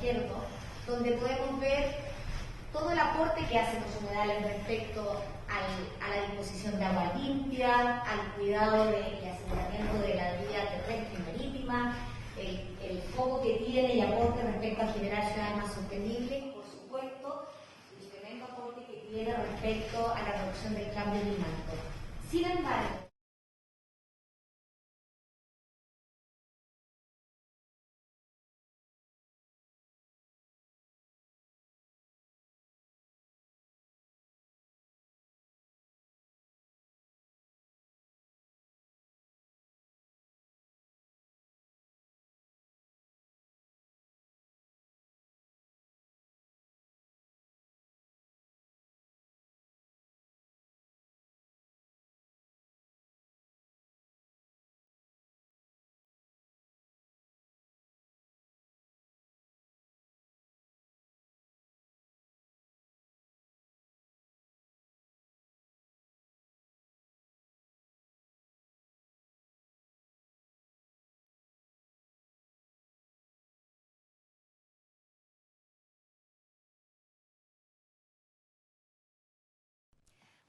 izquierdo, donde podemos ver todo el aporte que hacen los humedales respecto a la disposición de agua limpia, al cuidado y aseguramiento de la vida terrestre y marítima, el foco que tiene y aporte respecto a generar ciudades más sostenibles y, por supuesto, el tremendo aporte que tiene respecto a la reducción del cambio climático. Sin embargo,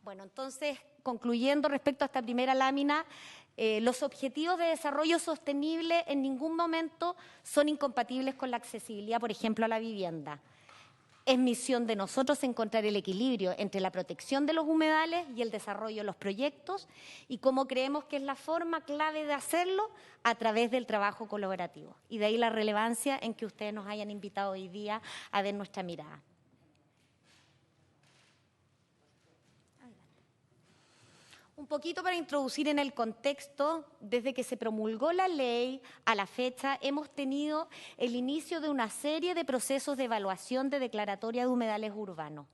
bueno, entonces, concluyendo respecto a esta primera lámina, los objetivos de desarrollo sostenible en ningún momento son incompatibles con la accesibilidad, por ejemplo, a la vivienda. Es misión de nosotros encontrar el equilibrio entre la protección de los humedales y el desarrollo de los proyectos, y cómo creemos que es la forma clave de hacerlo a través del trabajo colaborativo. Y de ahí la relevancia en que ustedes nos hayan invitado hoy día a ver nuestra mirada. Un poquito para introducir en el contexto, desde que se promulgó la ley a la fecha, hemos tenido el inicio de una serie de procesos de evaluación de declaratoria de humedales urbanos.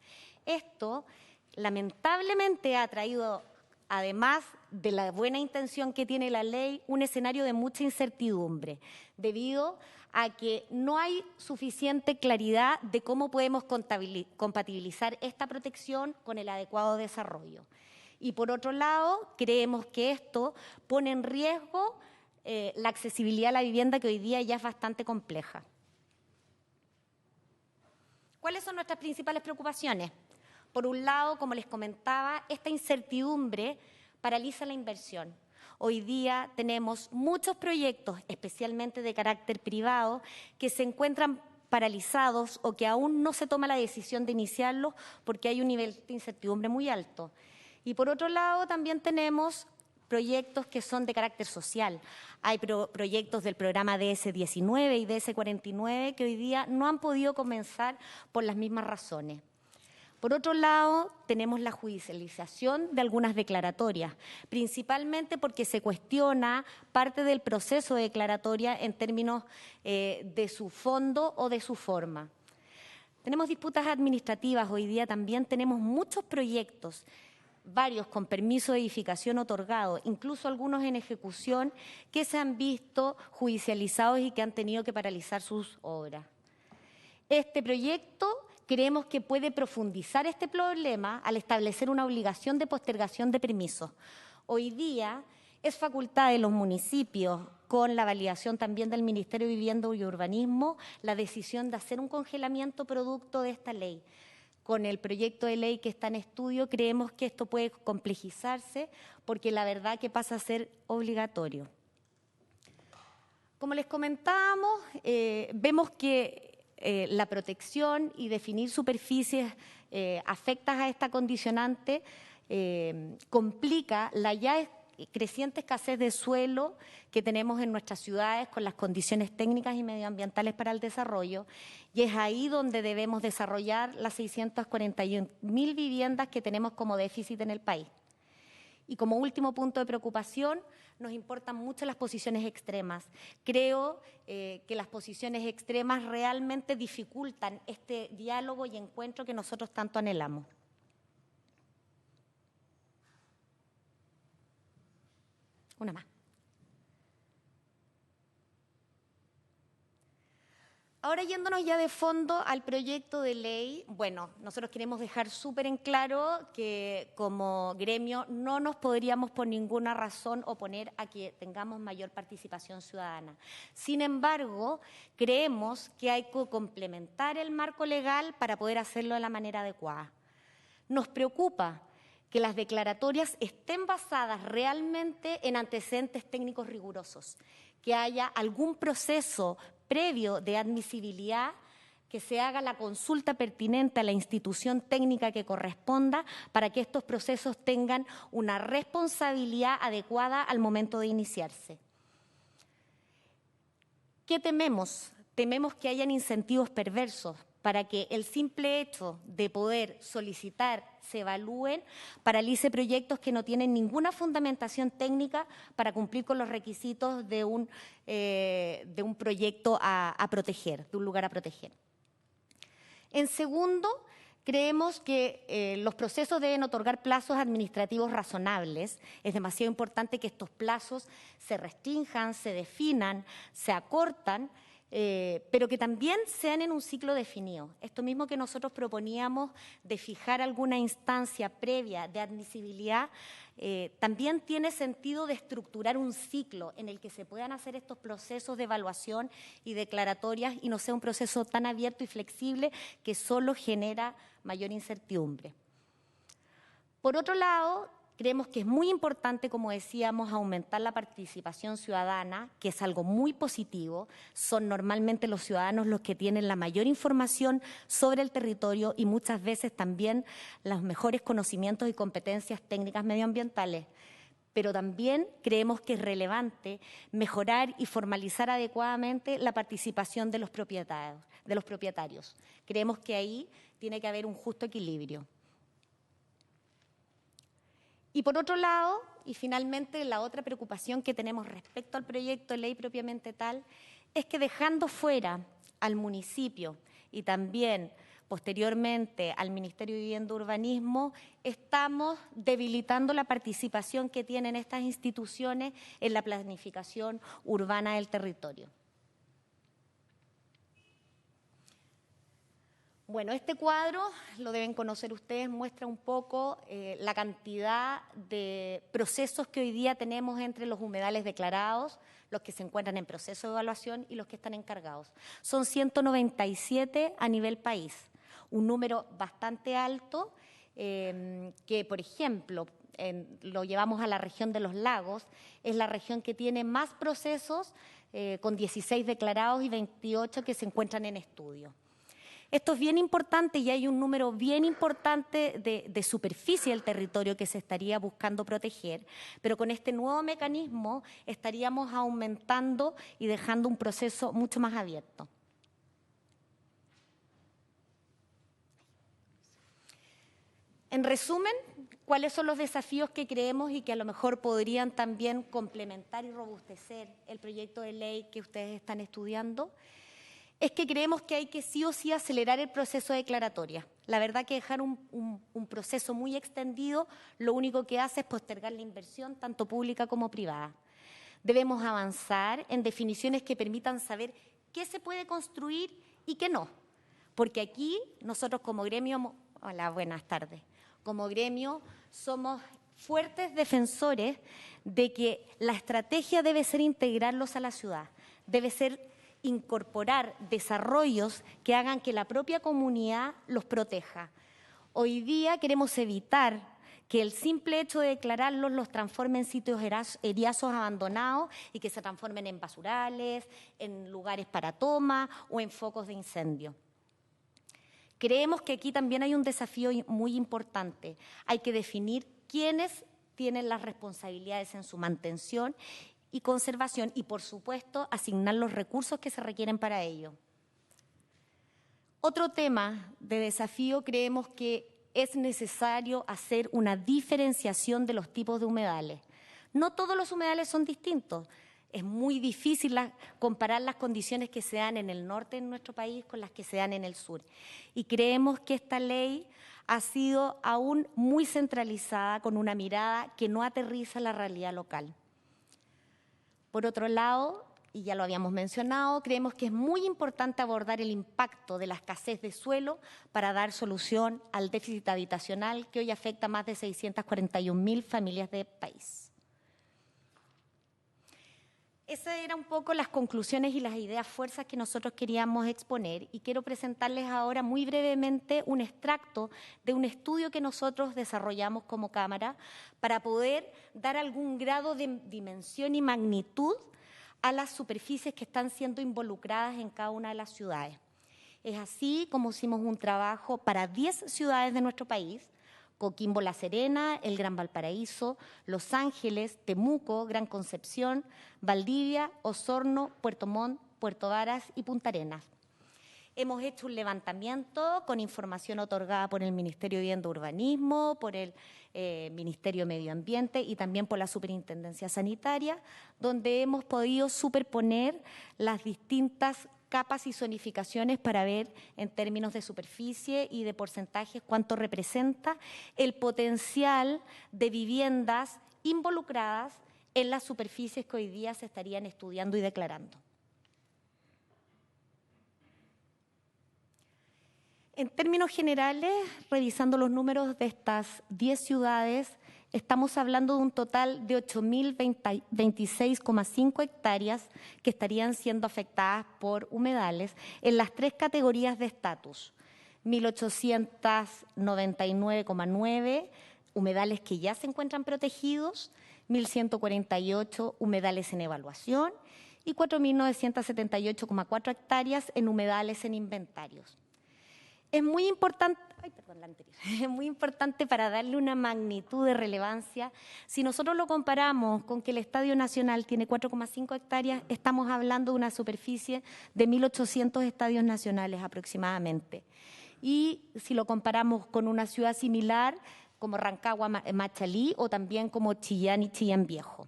Esto, lamentablemente, ha traído, además de la buena intención que tiene la ley, un escenario de mucha incertidumbre, debido a que no hay suficiente claridad de cómo podemos compatibilizar esta protección con el adecuado desarrollo. Y por otro lado, creemos que esto pone en riesgo la accesibilidad a la vivienda, que hoy día ya es bastante compleja. ¿Cuáles son nuestras principales preocupaciones? Por un lado, como les comentaba, esta incertidumbre paraliza la inversión. Hoy día tenemos muchos proyectos, especialmente de carácter privado, que se encuentran paralizados o que aún no se toma la decisión de iniciarlos porque hay un nivel de incertidumbre muy alto. Y por otro lado, también tenemos proyectos que son de carácter social. Hay proyectos del programa DS-19 y DS-49 que hoy día no han podido comenzar por las mismas razones. Por otro lado, tenemos la judicialización de algunas declaratorias, principalmente porque se cuestiona parte del proceso de declaratoria en términos de su fondo o de su forma. Tenemos disputas administrativas, hoy día también tenemos muchos proyectos, varios con permiso de edificación otorgado, incluso algunos en ejecución, que se han visto judicializados y que han tenido que paralizar sus obras. Este proyecto creemos que puede profundizar este problema al establecer una obligación de postergación de permisos. Hoy día es facultad de los municipios, con la validación también del Ministerio de Vivienda y Urbanismo, la decisión de hacer un congelamiento producto de esta ley. Con el proyecto de ley que está en estudio, creemos que esto puede complejizarse porque la verdad que pasa a ser obligatorio. Como les comentábamos, vemos que la protección y definir superficies afectas a esta condicionante complica la ya creciente escasez de suelo que tenemos en nuestras ciudades con las condiciones técnicas y medioambientales para el desarrollo, y es ahí donde debemos desarrollar las 641.000 viviendas que tenemos como déficit en el país. Y como último punto de preocupación, nos importan mucho las posiciones extremas. Creo que las posiciones extremas realmente dificultan este diálogo y encuentro que nosotros tanto anhelamos. Una más. Ahora yéndonos ya de fondo al proyecto de ley, bueno, nosotros queremos dejar súper en claro que como gremio no nos podríamos por ninguna razón oponer a que tengamos mayor participación ciudadana. Sin embargo, creemos que hay que complementar el marco legal para poder hacerlo de la manera adecuada. Nos preocupa que las declaratorias estén basadas realmente en antecedentes técnicos rigurosos, que haya algún proceso previo de admisibilidad, que se haga la consulta pertinente a la institución técnica que corresponda para que estos procesos tengan una responsabilidad adecuada al momento de iniciarse. ¿Qué tememos? Tememos que hayan incentivos perversos para que el simple hecho de poder solicitar se evalúen, paralice proyectos que no tienen ninguna fundamentación técnica para cumplir con los requisitos de un proyecto a proteger, de un lugar a proteger. En segundo, creemos que los procesos deben otorgar plazos administrativos razonables. Es demasiado importante que estos plazos se restrinjan, se definan, se acortan, pero que también sean en un ciclo definido. Esto mismo que nosotros proponíamos de fijar alguna instancia previa de admisibilidad, también tiene sentido de estructurar un ciclo en el que se puedan hacer estos procesos de evaluación y declaratorias y no sea un proceso tan abierto y flexible que solo genera mayor incertidumbre. Por otro lado, creemos que es muy importante, como decíamos, aumentar la participación ciudadana, que es algo muy positivo. Son normalmente los ciudadanos los que tienen la mayor información sobre el territorio y muchas veces también los mejores conocimientos y competencias técnicas medioambientales. Pero también creemos que es relevante mejorar y formalizar adecuadamente la participación de los propietarios. Creemos que ahí tiene que haber un justo equilibrio. Y por otro lado, y finalmente la otra preocupación que tenemos respecto al proyecto de ley propiamente tal, es que dejando fuera al municipio y también posteriormente al Ministerio de Vivienda y Urbanismo, estamos debilitando la participación que tienen estas instituciones en la planificación urbana del territorio. Bueno, este cuadro, lo deben conocer ustedes, muestra un poco la cantidad de procesos que hoy día tenemos entre los humedales declarados, los que se encuentran en proceso de evaluación y los que están encargados. Son 197 a nivel país, un número bastante alto que, por ejemplo, lo llevamos a la región de los lagos, es la región que tiene más procesos con 16 declarados y 28 que se encuentran en estudio. Esto es bien importante y hay un número bien importante de superficie del territorio que se estaría buscando proteger, pero con este nuevo mecanismo estaríamos aumentando y dejando un proceso mucho más abierto. En resumen, ¿cuáles son los desafíos que creemos y que a lo mejor podrían también complementar y robustecer el proyecto de ley que ustedes están estudiando? Es que creemos que hay que sí o sí acelerar el proceso de declaratoria. La verdad que dejar un proceso muy extendido lo único que hace es postergar la inversión, tanto pública como privada. Debemos avanzar en definiciones que permitan saber qué se puede construir y qué no. Porque aquí nosotros como gremio, hola, buenas tardes, como gremio somos fuertes defensores de que la estrategia debe ser integrarlos a la ciudad, debe ser incorporar desarrollos que hagan que la propia comunidad los proteja. Hoy día queremos evitar que el simple hecho de declararlos los transforme en sitios eriazos abandonados y que se transformen en basurales, en lugares para toma o en focos de incendio. Creemos que aquí también hay un desafío muy importante. Hay que definir quiénes tienen las responsabilidades en su mantención y conservación y, por supuesto, asignar los recursos que se requieren para ello. Otro tema de desafío, creemos que es necesario hacer una diferenciación de los tipos de humedales. No todos los humedales son distintos. Es muy difícil comparar las condiciones que se dan en el norte de nuestro país con las que se dan en el sur. Y creemos que esta ley ha sido aún muy centralizada, con una mirada que no aterriza la realidad local. Por otro lado, y ya lo habíamos mencionado, creemos que es muy importante abordar el impacto de la escasez de suelo para dar solución al déficit habitacional que hoy afecta a más de 641.000 familias del país. Esas eran un poco las conclusiones y las ideas fuerzas que nosotros queríamos exponer, y quiero presentarles ahora muy brevemente un extracto de un estudio que nosotros desarrollamos como Cámara para poder dar algún grado de dimensión y magnitud a las superficies que están siendo involucradas en cada una de las ciudades. Es así como hicimos un trabajo para 10 ciudades de nuestro país: Coquimbo, La Serena, el Gran Valparaíso, Los Ángeles, Temuco, Gran Concepción, Valdivia, Osorno, Puerto Montt, Puerto Varas y Punta Arenas. Hemos hecho un levantamiento con información otorgada por el Ministerio de Vivienda y Urbanismo, por el Ministerio de Medio Ambiente y también por la Superintendencia Sanitaria, donde hemos podido superponer las distintas capas y zonificaciones para ver en términos de superficie y de porcentajes cuánto representa el potencial de viviendas involucradas en las superficies que hoy día se estarían estudiando y declarando. En términos generales, revisando los números de estas 10 ciudades, estamos hablando de un total de 8.026,5 hectáreas que estarían siendo afectadas por humedales en las 3 categorías de estatus: 1.899,9 humedales que ya se encuentran protegidos, 1.148 humedales en evaluación y 4.978,4 hectáreas en humedales en inventarios. Es muy importante, es muy importante para darle una magnitud de relevancia. Si nosotros lo comparamos con que el Estadio Nacional tiene 4,5 hectáreas, estamos hablando de una superficie de 1.800 estadios nacionales aproximadamente. Y si lo comparamos con una ciudad similar como Rancagua, Machalí, o también como Chillán y Chillán Viejo.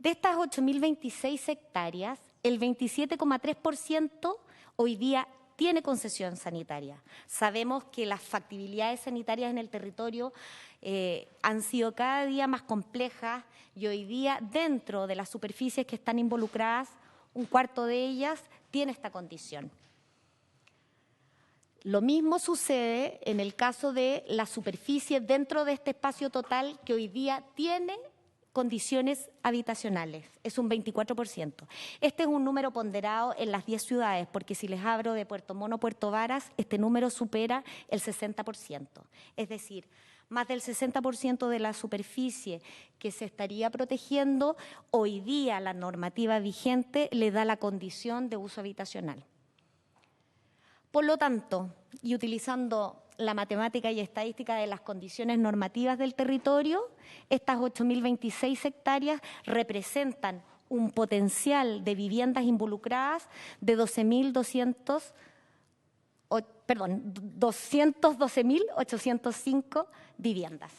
De estas 8.026 hectáreas, el 27,3% hoy día tiene concesión sanitaria. Sabemos que las factibilidades sanitarias en el territorio han sido cada día más complejas, y hoy día, dentro de las superficies que están involucradas, un cuarto de ellas tiene esta condición. Lo mismo sucede en el caso de la superficie dentro de este espacio total que hoy día tiene condiciones habitacionales, es un 24%. Este es un número ponderado en las 10 ciudades, porque si les hablo de Puerto Montt o Puerto Varas, este número supera el 60%. Es decir, más del 60% de la superficie que se estaría protegiendo, hoy día la normativa vigente le da la condición de uso habitacional. Por lo tanto, y utilizando la matemática y estadística de las condiciones normativas del territorio, estas 8.026 hectáreas representan un potencial de viviendas involucradas de 212.805 viviendas.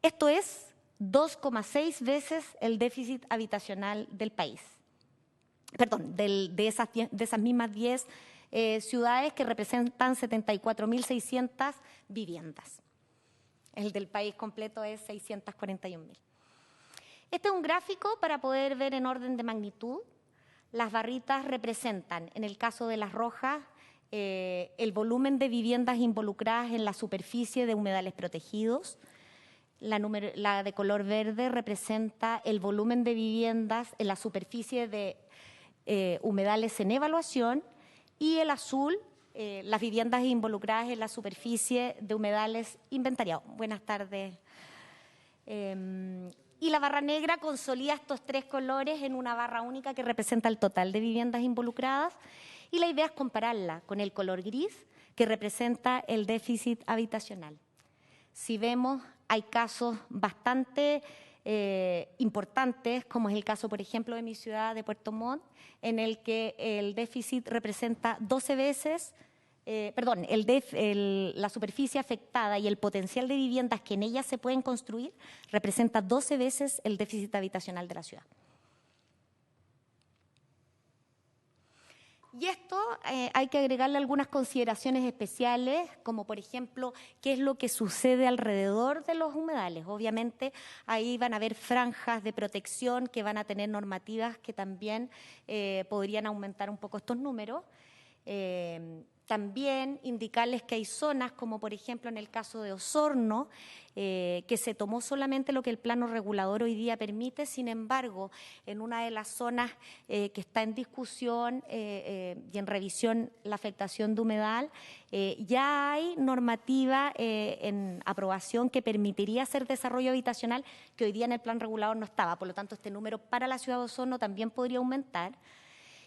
Esto es 2,6 veces el déficit habitacional del país. Perdón, de esas mismas 10 ciudades que representan 74.600 viviendas. El del país completo es 641.000. Este es un gráfico para poder ver en orden de magnitud. Las barritas representan, en el caso de las rojas, el volumen de viviendas involucradas en la superficie de humedales protegidos. La de color verde representa el volumen de viviendas en la superficie de humedales en evaluación, y el azul, las viviendas involucradas en la superficie de humedales inventariados. Buenas tardes. Y la barra negra consolida estos 3 colores en una barra única que representa el total de viviendas involucradas, y la idea es compararla con el color gris, que representa el déficit habitacional. Si vemos, hay casos bastante importantes, como es el caso, por ejemplo, de mi ciudad de Puerto Montt, en el que el déficit representa 12 veces, la superficie afectada y el potencial de viviendas que en ellas se pueden construir representa 12 veces el déficit habitacional de la ciudad. Y esto hay que agregarle algunas consideraciones especiales, como por ejemplo, qué es lo que sucede alrededor de los humedales. Obviamente ahí van a haber franjas de protección que van a tener normativas que también podrían aumentar un poco estos números. También indicarles que hay zonas, como por ejemplo en el caso de Osorno, que se tomó solamente lo que el plano regulador hoy día permite. Sin embargo, en una de las zonas que está en discusión y en revisión la afectación de humedal, ya hay normativa en aprobación que permitiría hacer desarrollo habitacional que hoy día en el plan regulador no estaba. Por lo tanto, este número para la ciudad de Osorno también podría aumentar.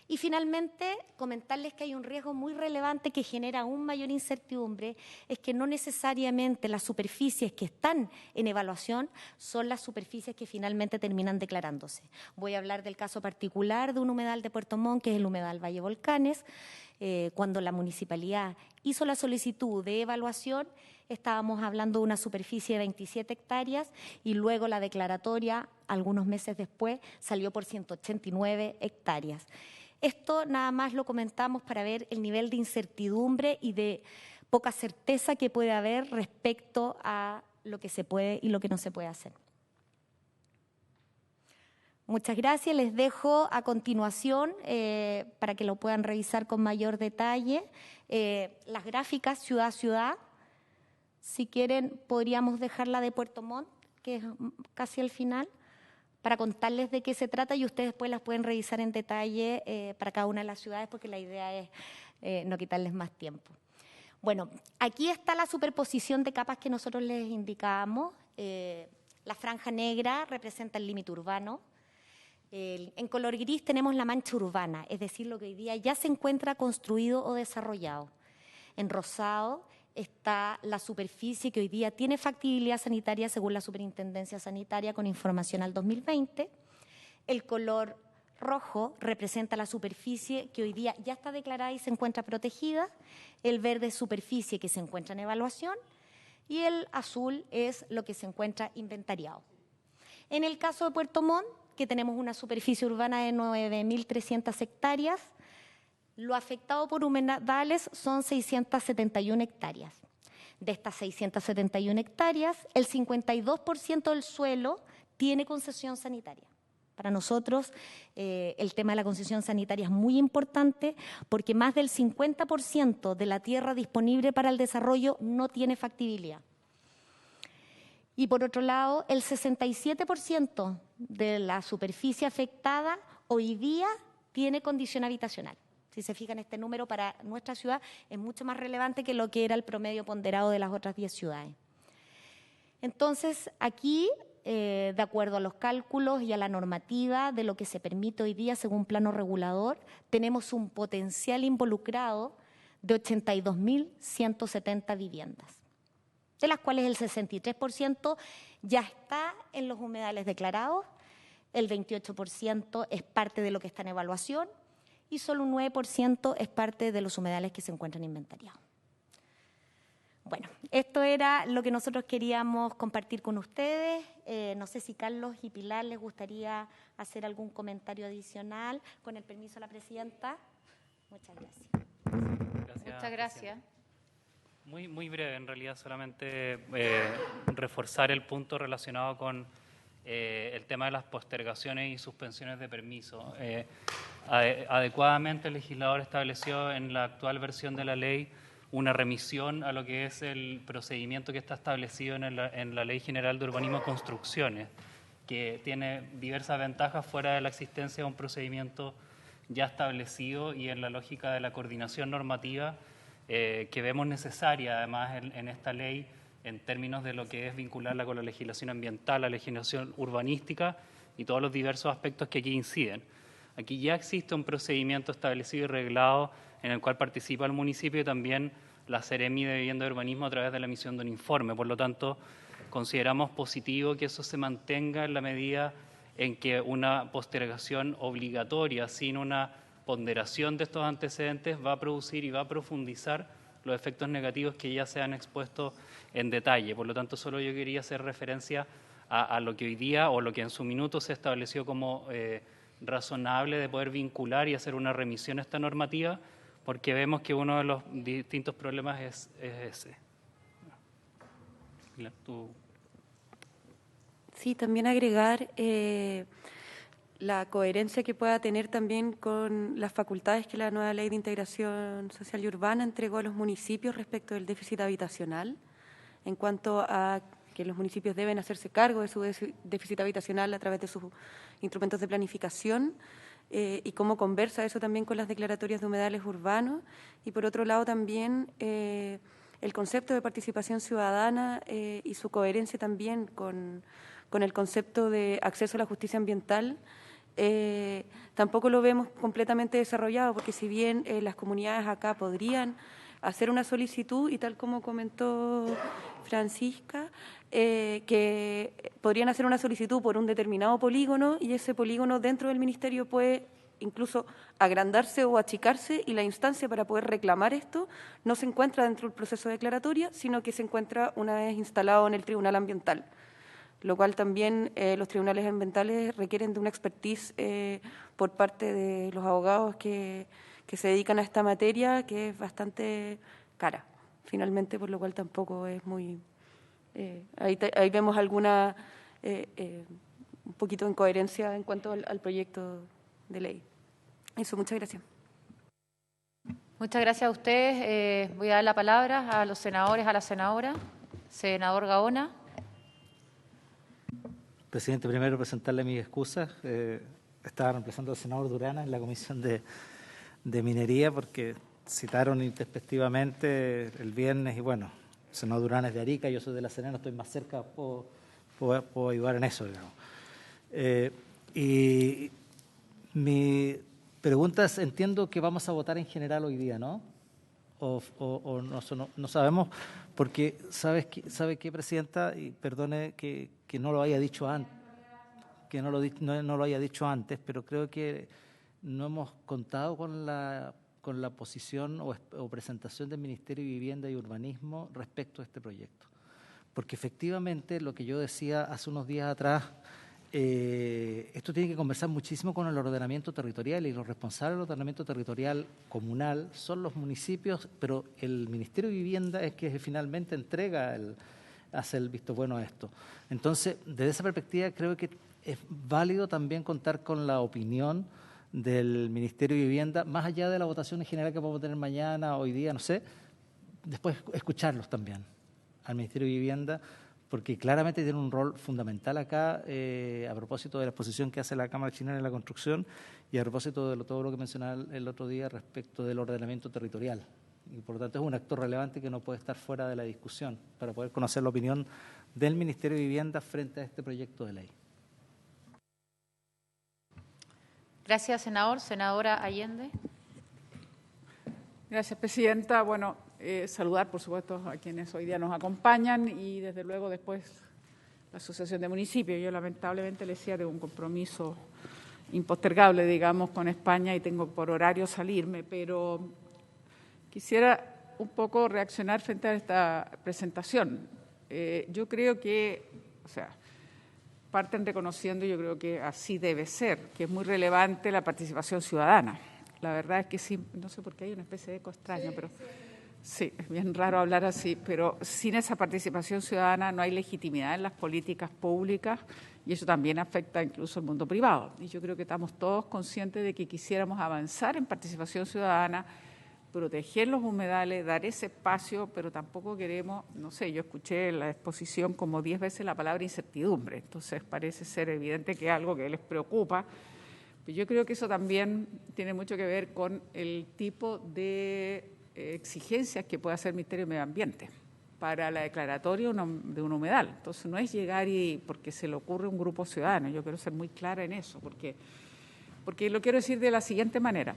Y finalmente, comentarles que hay un riesgo muy relevante que genera aún mayor incertidumbre, es que no necesariamente las superficies que están en evaluación son las superficies que finalmente terminan declarándose. Voy a hablar del caso particular de un humedal de Puerto Montt, que es el humedal Valle Volcanes. Cuando la municipalidad hizo la solicitud de evaluación, estábamos hablando de una superficie de 27 hectáreas y luego la declaratoria, algunos meses después, salió por 189 hectáreas. Esto nada más lo comentamos para ver el nivel de incertidumbre y de poca certeza que puede haber respecto a lo que se puede y lo que no se puede hacer. Muchas gracias. Les dejo a continuación, para que lo puedan revisar con mayor detalle, las gráficas ciudad a ciudad. Si quieren, podríamos dejarla de Puerto Montt, que es casi al final, para contarles de qué se trata y ustedes después las pueden revisar en detalle para cada una de las ciudades, porque la idea es no quitarles más tiempo. Bueno, aquí está la superposición de capas que nosotros les indicábamos. La franja negra representa el límite urbano. En color gris tenemos la mancha urbana, es decir, lo que hoy día ya se encuentra construido o desarrollado. En rosado está la superficie que hoy día tiene factibilidad sanitaria según la Superintendencia Sanitaria con información al 2020. El color rojo representa la superficie que hoy día ya está declarada y se encuentra protegida. El verde es superficie que se encuentra en evaluación y el azul es lo que se encuentra inventariado. En el caso de Puerto Montt, que tenemos una superficie urbana de 9.300 hectáreas, lo afectado por humedales son 671 hectáreas. De estas 671 hectáreas, el 52% del suelo tiene concesión sanitaria. Para nosotros, el tema de la concesión sanitaria es muy importante porque más del 50% de la tierra disponible para el desarrollo no tiene factibilidad. Y por otro lado, el 67% de la superficie afectada hoy día tiene condición habitacional. Si se fijan, este número para nuestra ciudad es mucho más relevante que lo que era el promedio ponderado de las otras 10 ciudades. Entonces, aquí, de acuerdo a los cálculos y a la normativa de lo que se permite hoy día según plano regulador, tenemos un potencial involucrado de 82.170 viviendas, de las cuales el 63% ya está en los humedales declarados, el 28% es parte de lo que está en evaluación, y solo un 9% es parte de los humedales que se encuentran inventariados. Bueno, esto era lo que nosotros queríamos compartir con ustedes. No sé si Carlos y Pilar les gustaría hacer algún comentario adicional. Con el permiso de la presidenta. Muchas gracias. Muchas gracias. Muy breve, en realidad, solamente reforzar el punto relacionado con el tema de las postergaciones y suspensiones de permiso. Adecuadamente el legislador estableció en la actual versión de la ley una remisión a lo que es el procedimiento que está establecido en la Ley General de Urbanismo y Construcciones, que tiene diversas ventajas fuera de la existencia de un procedimiento ya establecido y en la lógica de la coordinación normativa que vemos necesaria además en esta ley en términos de lo que es vincularla con la legislación ambiental, la legislación urbanística y todos los diversos aspectos que aquí inciden. Aquí ya existe un procedimiento establecido y reglado en el cual participa el municipio y también la Seremi de Vivienda y Urbanismo a través de la emisión de un informe. Por lo tanto, consideramos positivo que eso se mantenga en la medida en que una postergación obligatoria sin una ponderación de estos antecedentes va a producir y va a profundizar los efectos negativos que ya se han expuesto en detalle. Por lo tanto, solo yo quería hacer referencia a lo que hoy día o lo que en su minuto se estableció como razonable de poder vincular y hacer una remisión a esta normativa, porque vemos que uno de los distintos problemas es ese. Sí, también agregar la coherencia que pueda tener también con las facultades que la nueva Ley de Integración Social y Urbana entregó a los municipios respecto del déficit habitacional, en cuanto a que los municipios deben hacerse cargo de su déficit habitacional a través de sus instrumentos de planificación, y cómo conversa eso también con las declaratorias de humedales urbanos. Y por otro lado también el concepto de participación ciudadana y su coherencia también con el concepto de acceso a la justicia ambiental. Tampoco lo vemos completamente desarrollado, porque si bien las comunidades acá podrían hacer una solicitud, y tal como comentó Francisca, que podrían hacer una solicitud por un determinado polígono, y ese polígono dentro del ministerio puede incluso agrandarse o achicarse, y la instancia para poder reclamar esto no se encuentra dentro del proceso de declaratoria, sino que se encuentra una vez instalado en el Tribunal Ambiental, lo cual también los tribunales ambientales requieren de una expertise por parte de los abogados que se dedican a esta materia, que es bastante cara, finalmente, por lo cual tampoco es muy... ahí vemos alguna un poquito de incoherencia en cuanto al proyecto de ley. Eso, muchas gracias. Muchas gracias a ustedes. Voy a dar la palabra a los senadores, a la senadora. Senador Gaona. Presidente, primero presentarle mis excusas. Estaba reemplazando al senador Durana en la Comisión de Minería, porque citaron intempestivamente el viernes, y bueno, el senador Durana es de Arica, yo soy de La Serena, estoy más cerca, puedo ayudar en eso, digamos. Y mi pregunta es, entiendo que vamos a votar en general hoy día, ¿no? O no sabemos, porque ¿sabe qué, Presidenta? Y perdone que no lo haya dicho antes, no lo haya dicho antes, pero creo que no hemos contado con la posición o presentación del Ministerio de Vivienda y Urbanismo respecto a este proyecto. Porque efectivamente, lo que yo decía hace unos días atrás, esto tiene que conversar muchísimo con el ordenamiento territorial, y los responsables del ordenamiento territorial comunal son los municipios, pero el Ministerio de Vivienda es que finalmente hace el visto bueno a esto. Entonces, desde esa perspectiva, creo que es válido también contar con la opinión del Ministerio de Vivienda, más allá de la votación en general que vamos a tener mañana, hoy día, no sé, después escucharlos también al Ministerio de Vivienda, porque claramente tiene un rol fundamental acá, a propósito de la exposición que hace la Cámara Chilena de la Construcción, y a propósito de todo lo que mencionaba el otro día respecto del ordenamiento territorial. Y por lo tanto es un actor relevante que no puede estar fuera de la discusión, para poder conocer la opinión del Ministerio de Vivienda frente a este proyecto de ley. Gracias, senador. Senadora Allende. Gracias, Presidenta. Bueno, saludar, por supuesto, a quienes hoy día nos acompañan, y desde luego después la Asociación de Municipios. Yo lamentablemente les decía, tengo un compromiso impostergable, digamos, con España, y tengo por horario salirme, pero quisiera un poco reaccionar frente a esta presentación. Yo creo que, parten reconociendo, yo creo que así debe ser, que es muy relevante la participación ciudadana. La verdad es que sí, no sé por qué hay una especie de eco extraño, pero sí, es bien raro hablar así, pero sin esa participación ciudadana no hay legitimidad en las políticas públicas, y eso también afecta incluso al mundo privado. Y yo creo que estamos todos conscientes de que quisiéramos avanzar en participación ciudadana, proteger los humedales, dar ese espacio, pero tampoco queremos, no sé, yo escuché en la exposición como 10 veces la palabra incertidumbre, entonces parece ser evidente que es algo que les preocupa, pero yo creo que eso también tiene mucho que ver con el tipo de exigencias que puede hacer el Ministerio de Medio Ambiente para la declaratoria de un humedal. Entonces no es llegar y porque se le ocurre a un grupo ciudadano, yo quiero ser muy clara en eso, porque lo quiero decir de la siguiente manera.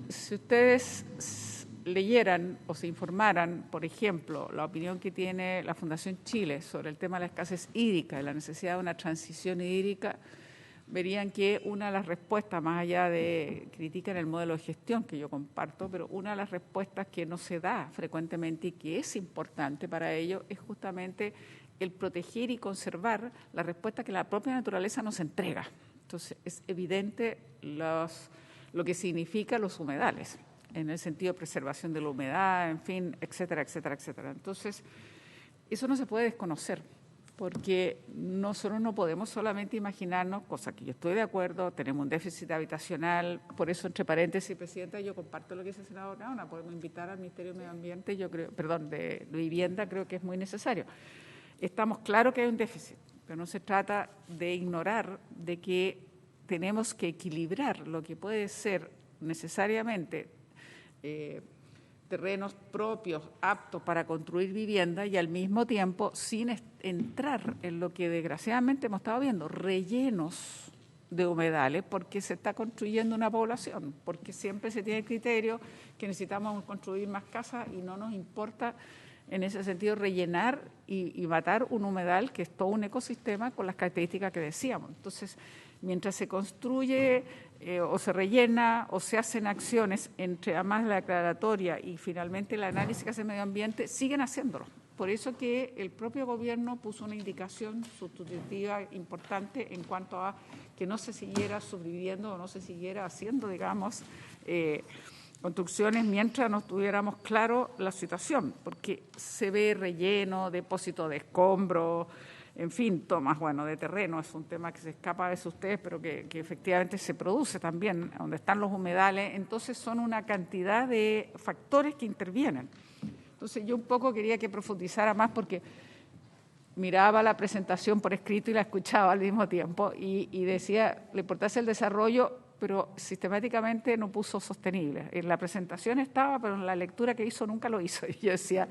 Si ustedes leyeran o se informaran, por ejemplo, la opinión que tiene la Fundación Chile sobre el tema de la escasez hídrica y la necesidad de una transición hídrica, verían que una de las respuestas, más allá de criticar el modelo de gestión que yo comparto, pero una de las respuestas que no se da frecuentemente y que es importante para ello es justamente el proteger y conservar la respuesta que la propia naturaleza nos entrega. Entonces, es evidente lo que significa los humedales, en el sentido de preservación de la humedad, en fin, etcétera, etcétera, etcétera. Entonces, eso no se puede desconocer, porque nosotros no podemos solamente imaginarnos, cosa que yo estoy de acuerdo, tenemos un déficit habitacional, por eso, entre paréntesis, Presidenta, yo comparto lo que dice el senador Gaona, podemos invitar al Ministerio de Medio Ambiente, de Vivienda, creo que es muy necesario. Estamos claros que hay un déficit, pero no se trata de ignorar de que tenemos que equilibrar lo que puede ser necesariamente terrenos propios, aptos para construir vivienda y al mismo tiempo sin entrar en lo que desgraciadamente hemos estado viendo, rellenos de humedales, porque se está construyendo una población, porque siempre se tiene el criterio que necesitamos construir más casas y no nos importa en ese sentido rellenar y matar un humedal que es todo un ecosistema con las características que decíamos. Entonces, mientras se construye o se rellena o se hacen acciones entre además la declaratoria y finalmente el análisis que hace el medio ambiente, siguen haciéndolo. Por eso que el propio gobierno puso una indicación sustitutiva importante en cuanto a que no se siguiera subdividiendo o no se siguiera haciendo, digamos, construcciones mientras no tuviéramos claro la situación, porque se ve relleno, depósito de escombros, en fin, tomas, de terreno, es un tema que se escapa a veces ustedes, pero que efectivamente se produce también, donde están los humedales, entonces son una cantidad de factores que intervienen. Entonces yo un poco quería que profundizara más porque miraba la presentación por escrito y la escuchaba al mismo tiempo y decía la importancia del desarrollo, pero sistemáticamente no puso sostenible. En la presentación estaba, pero en la lectura que hizo nunca lo hizo. Y yo decía,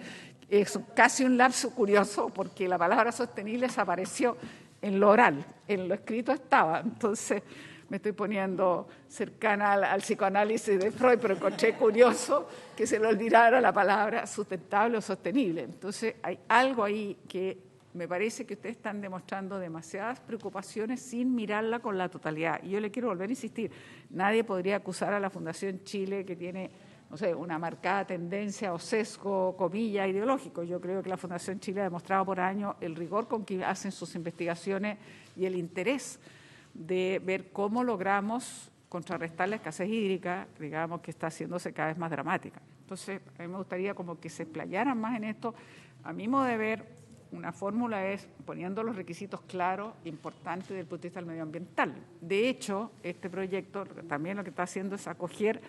es casi un lapso curioso porque la palabra sostenible desapareció en lo oral, en lo escrito estaba. Entonces me estoy poniendo cercana al psicoanálisis de Freud, pero encontré curioso que se le olvidara la palabra sustentable o sostenible. Entonces hay algo ahí que me parece que ustedes están demostrando demasiadas preocupaciones sin mirarla con la totalidad. Y yo le quiero volver a insistir, nadie podría acusar a la Fundación Chile que tiene, no sé, una marcada tendencia o sesgo, comilla, ideológico. Yo creo que la Fundación Chile ha demostrado por años el rigor con que hacen sus investigaciones y el interés de ver cómo logramos contrarrestar la escasez hídrica, digamos, que está haciéndose cada vez más dramática. Entonces, a mí me gustaría como que se explayaran más en esto. A mi modo de ver, una fórmula es poniendo los requisitos claros, importantes desde el punto de vista del medioambiental. De hecho, este proyecto también lo que está haciendo es acoger,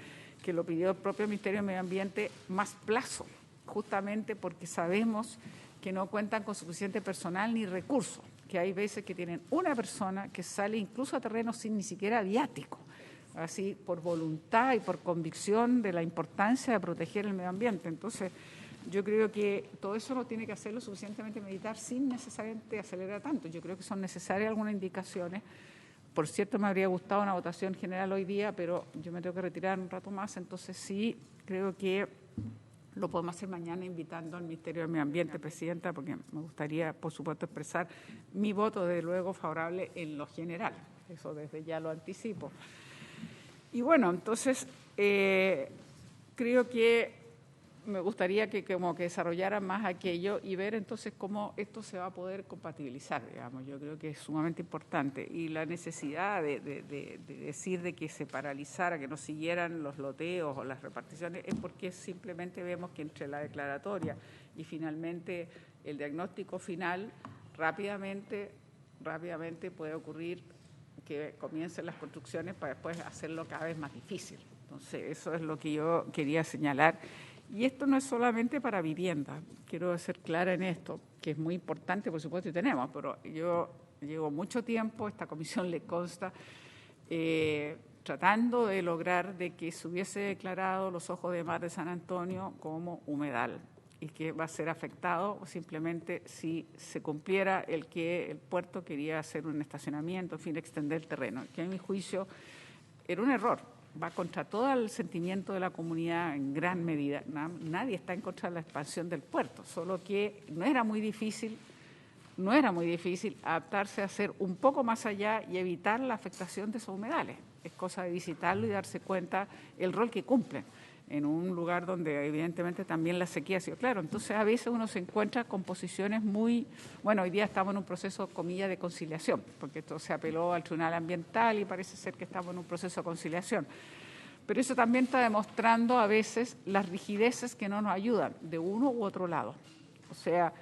que lo pidió el propio Ministerio de Medio Ambiente, más plazo, justamente porque sabemos que no cuentan con suficiente personal ni recursos, que hay veces que tienen una persona que sale incluso a terreno sin ni siquiera viático, así por voluntad y por convicción de la importancia de proteger el medio ambiente. Entonces, yo creo que todo eso lo tiene que hacerlo suficientemente meditar sin necesariamente acelerar tanto. Yo creo que son necesarias algunas indicaciones. Por cierto, me habría gustado una votación general hoy día, pero yo me tengo que retirar un rato más, entonces sí creo que lo podemos hacer mañana invitando al Ministerio de Medio Ambiente, Presidenta, porque me gustaría, por supuesto, expresar mi voto, desde luego, favorable en lo general. Eso desde ya lo anticipo. Y bueno, entonces creo que me gustaría que como que desarrollaran más aquello y ver entonces cómo esto se va a poder compatibilizar, digamos. Yo creo que es sumamente importante. Y la necesidad de decir de que se paralizara, que no siguieran los loteos o las reparticiones, es porque simplemente vemos que entre la declaratoria y finalmente el diagnóstico final, rápidamente puede ocurrir que comiencen las construcciones para después hacerlo cada vez más difícil. Entonces, eso es lo que yo quería señalar. Y esto no es solamente para vivienda, quiero ser clara en esto, que es muy importante, por supuesto, y tenemos, pero yo llevo mucho tiempo, esta comisión le consta, tratando de lograr de que se hubiese declarado los ojos de mar de San Antonio como humedal y que va a ser afectado simplemente si se cumpliera el que el puerto quería hacer un estacionamiento, en fin, extender el terreno, que a mi juicio era un error. Va contra todo el sentimiento de la comunidad en gran medida. Nadie está en contra de la expansión del puerto, solo que no era muy difícil adaptarse a hacer un poco más allá y evitar la afectación de esos humedales. Es cosa de visitarlo y darse cuenta el rol que cumplen. en un lugar donde evidentemente también la sequía ha sido claro. Entonces a veces uno se encuentra con posiciones muy, bueno, hoy día estamos en un proceso, comillas, de conciliación, porque esto se apeló al Tribunal Ambiental y parece ser que estamos en un proceso de conciliación. Pero eso también está demostrando a veces las rigideces que no nos ayudan de uno u otro lado. O sea,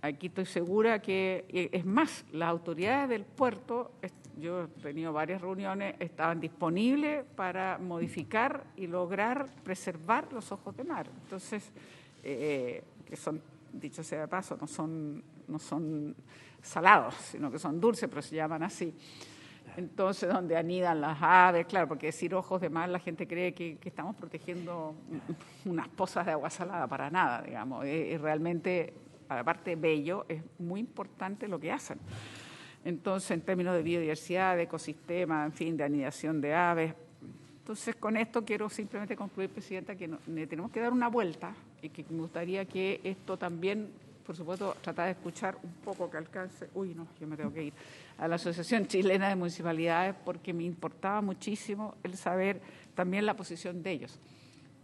aquí estoy segura que, es más, las autoridades del puerto, yo he tenido varias reuniones, estaban disponibles para modificar y lograr preservar los ojos de mar. Entonces, que son, dicho sea de paso, no son salados, sino que son dulces, pero se llaman así. Entonces, donde anidan las aves, claro, porque decir ojos de mar, la gente cree que estamos protegiendo unas pozas de agua salada, para nada, digamos. Es realmente, aparte bello, es muy importante lo que hacen. Entonces, en términos de biodiversidad, de ecosistema, en fin, de anidación de aves. Entonces, con esto quiero simplemente concluir, Presidenta, que tenemos que dar una vuelta y que me gustaría que esto también, por supuesto, tratar de escuchar un poco que alcance, yo me tengo que ir, a la Asociación Chilena de Municipalidades, porque me importaba muchísimo el saber también la posición de ellos.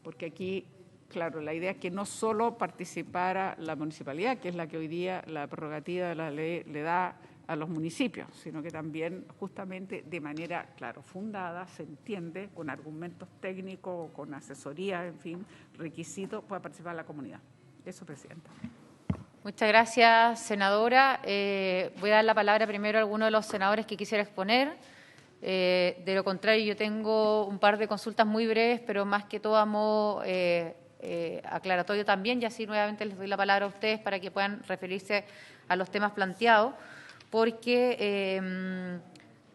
Porque aquí, claro, la idea es que no solo participara la municipalidad, que es la que hoy día la prerrogativa de la ley le da a los municipios, sino que también justamente de manera, claro, fundada, se entiende, con argumentos técnicos, con asesoría, en fin, requisitos, pueda participar la comunidad. Eso, Presidenta. Muchas gracias, senadora. Voy a dar la palabra primero a alguno de los senadores que quisiera exponer. De lo contrario, yo tengo un par de consultas muy breves, pero más que todo a modo aclaratorio también, y así nuevamente les doy la palabra a ustedes para que puedan referirse a los temas planteados, porque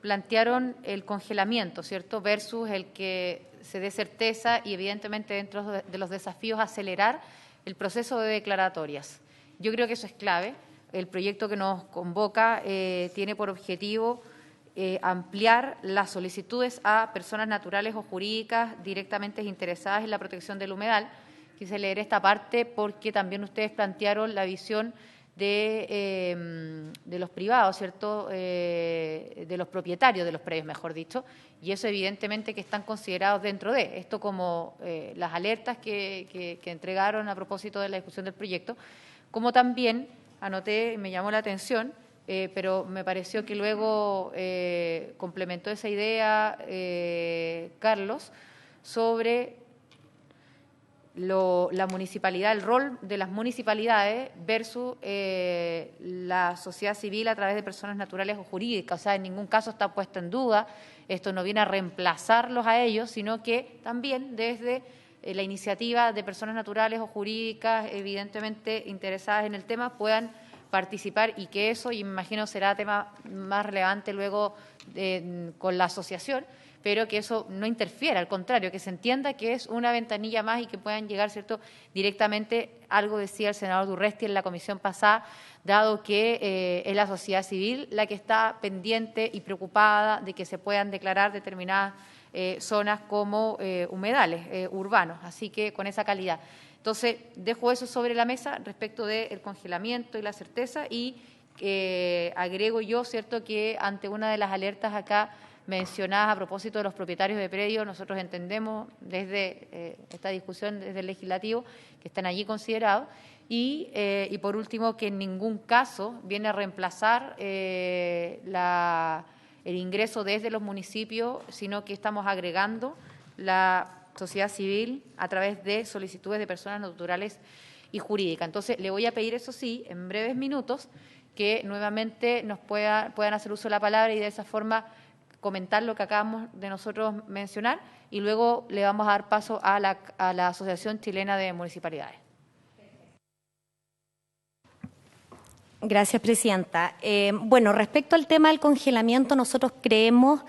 plantearon el congelamiento, ¿cierto?, versus el que se dé certeza y evidentemente dentro de los desafíos acelerar el proceso de declaratorias. Yo creo que eso es clave. El proyecto que nos convoca tiene por objetivo ampliar las solicitudes a personas naturales o jurídicas directamente interesadas en la protección del humedal. Quise leer esta parte porque también ustedes plantearon la visión de los privados, ¿cierto?, de los propietarios de los predios, mejor dicho, y eso evidentemente que están considerados dentro de esto, como las alertas que entregaron a propósito de la discusión del proyecto, como también anoté, me llamó la atención, pero me pareció que luego complementó esa idea Carlos, sobre la municipalidad, el rol de las municipalidades versus la sociedad civil a través de personas naturales o jurídicas. O sea, en ningún caso está puesto en duda, esto no viene a reemplazarlos a ellos, sino que también desde la iniciativa de personas naturales o jurídicas evidentemente interesadas en el tema puedan participar, y que eso, y me imagino, será tema más relevante luego con la asociación, pero que eso no interfiera, al contrario, que se entienda que es una ventanilla más y que puedan llegar, ¿cierto?, directamente. Algo decía el senador Durresti en la comisión pasada, dado que es la sociedad civil la que está pendiente y preocupada de que se puedan declarar determinadas zonas como humedales urbanos, así que con esa calidad. Entonces, dejo eso sobre la mesa respecto del congelamiento y la certeza, y agrego yo, ¿cierto?, que ante una de las alertas acá mencionadas a propósito de los propietarios de predios, nosotros entendemos desde esta discusión, desde el legislativo, que están allí considerados, y por último, que en ningún caso viene a reemplazar el ingreso desde los municipios, sino que estamos agregando la sociedad civil a través de solicitudes de personas naturales y jurídicas. Entonces, le voy a pedir, eso sí, en breves minutos, que nuevamente nos puedan hacer uso de la palabra y de esa forma comentar lo que acabamos de nosotros mencionar, y luego le vamos a dar paso a la Asociación Chilena de Municipalidades. Gracias, Presidenta. Bueno, respecto al tema del congelamiento, nosotros creemos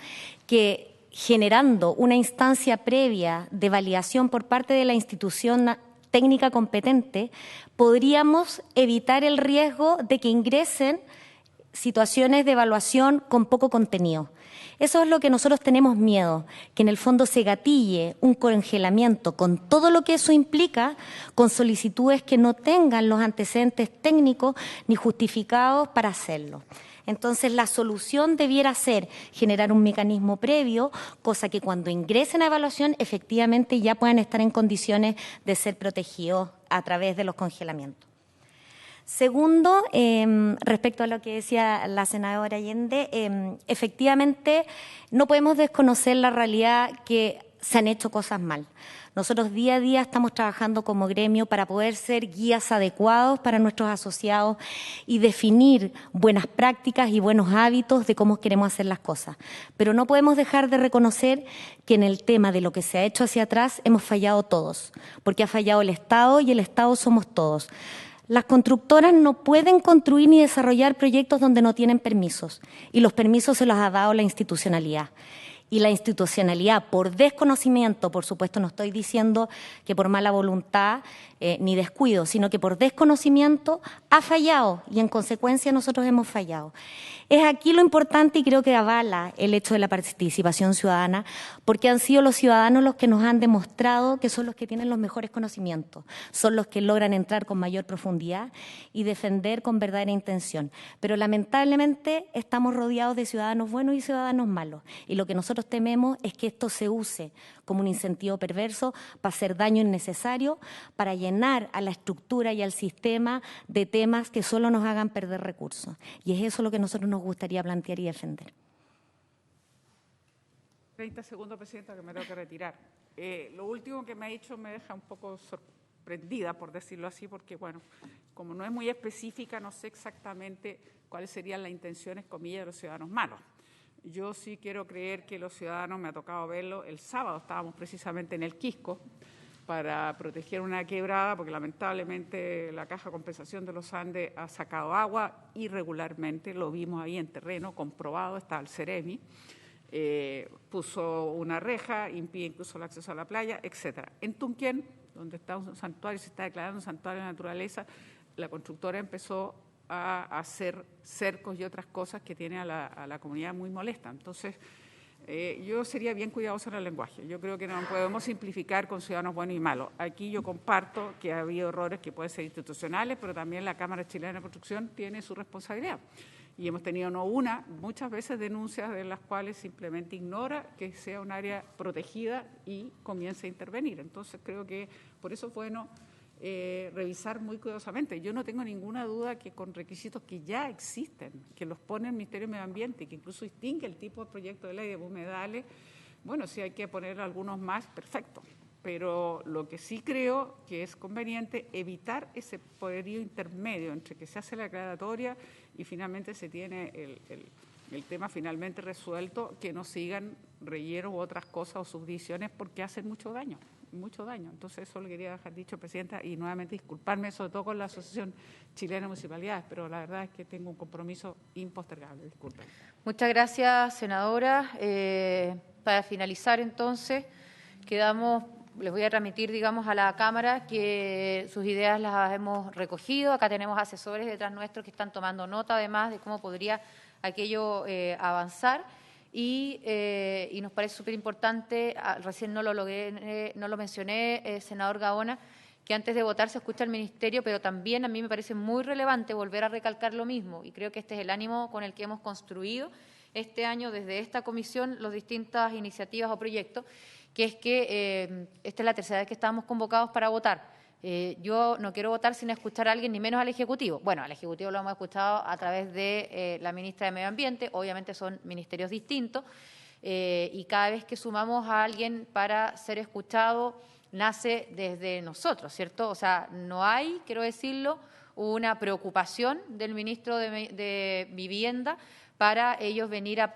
que generando una instancia previa de validación por parte de la institución técnica competente, podríamos evitar el riesgo de que ingresen situaciones de evaluación con poco contenido. Eso es lo que nosotros tenemos miedo, que en el fondo se gatille un congelamiento con todo lo que eso implica, con solicitudes que no tengan los antecedentes técnicos ni justificados para hacerlo. Entonces, la solución debiera ser generar un mecanismo previo, cosa que cuando ingresen a evaluación efectivamente ya puedan estar en condiciones de ser protegidos a través de los congelamientos. Segundo, respecto a lo que decía la senadora Allende, efectivamente no podemos desconocer la realidad que se han hecho cosas mal. Nosotros día a día estamos trabajando como gremio para poder ser guías adecuados para nuestros asociados y definir buenas prácticas y buenos hábitos de cómo queremos hacer las cosas. Pero no podemos dejar de reconocer que en el tema de lo que se ha hecho hacia atrás hemos fallado todos, porque ha fallado el Estado y el Estado somos todos. Las constructoras no pueden construir ni desarrollar proyectos donde no tienen permisos, y los permisos se los ha dado la institucionalidad. Y la institucionalidad, por desconocimiento, por supuesto no estoy diciendo que por mala voluntad ni descuido, sino que por desconocimiento ha fallado y en consecuencia nosotros hemos fallado. Es aquí lo importante y creo que avala el hecho de la participación ciudadana, porque han sido los ciudadanos los que nos han demostrado que son los que tienen los mejores conocimientos, son los que logran entrar con mayor profundidad y defender con verdadera intención. Pero lamentablemente estamos rodeados de ciudadanos buenos y ciudadanos malos, y lo que nosotros tememos es que esto se use como un incentivo perverso para hacer daño innecesario, para llenar a la estructura y al sistema de temas que solo nos hagan perder recursos. Y es eso lo que nosotros nos gustaría plantear y defender. 30 segundos, Presidenta, que me tengo que retirar. Lo último que me ha dicho me deja un poco sorprendida, por decirlo así, porque, bueno, como no es muy específica, no sé exactamente cuáles serían las intenciones, comillas, de los ciudadanos malos. Yo sí quiero creer que los ciudadanos, me ha tocado verlo, el sábado estábamos precisamente en el Quisco para proteger una quebrada, porque lamentablemente la Caja de Compensación de los Andes ha sacado agua irregularmente, lo vimos ahí en terreno, comprobado, está el Ceremi, puso una reja, impide incluso el acceso a la playa, etcétera. En Tunquén, donde está un santuario, se está declarando un santuario de naturaleza, la constructora empezó a hacer cercos y otras cosas que tiene a la comunidad muy molesta. Entonces, yo sería bien cuidadoso en el lenguaje. Yo creo que no podemos simplificar con ciudadanos buenos y malos. Aquí yo comparto que ha habido errores que pueden ser institucionales, pero también la Cámara Chilena de Construcción tiene su responsabilidad. Y hemos tenido muchas veces denuncias de las cuales simplemente ignora que sea un área protegida y comienza a intervenir. Entonces, creo que por eso es bueno revisar muy cuidadosamente. Yo no tengo ninguna duda que con requisitos que ya existen, que los pone el Ministerio de Medio Ambiente, que incluso distingue el tipo de proyecto de ley de humedales, bueno, si hay que poner algunos más, perfecto. Pero lo que sí creo que es conveniente evitar ese poderío intermedio entre que se hace la declaratoria y finalmente se tiene el tema finalmente resuelto, que no sigan rellenos u otras cosas o subdivisiones porque hacen mucho daño. Entonces, eso lo quería dejar dicho, Presidenta, y nuevamente disculparme, sobre todo con la Asociación Chilena de Municipalidades, pero la verdad es que tengo un compromiso impostergable. Disculpen. Muchas gracias, senadora. Para finalizar, entonces, les voy a transmitir, digamos, a la Cámara que sus ideas las hemos recogido. Acá tenemos asesores detrás nuestros que están tomando nota, además, de cómo podría aquello avanzar. Y nos parece súper importante, recién no lo mencioné, senador Gaona, que antes de votar se escucha al Ministerio, pero también a mí me parece muy relevante volver a recalcar lo mismo, y creo que este es el ánimo con el que hemos construido este año desde esta comisión las distintas iniciativas o proyectos, que es que esta es la tercera vez que estamos convocados para votar. Yo no quiero votar sin escuchar a alguien, ni menos al Ejecutivo. Bueno, al Ejecutivo lo hemos escuchado a través de la ministra de Medio Ambiente, obviamente son ministerios distintos, y cada vez que sumamos a alguien para ser escuchado, nace desde nosotros, ¿cierto? O sea, no hay, quiero decirlo, una preocupación del ministro de Vivienda para ellos venir a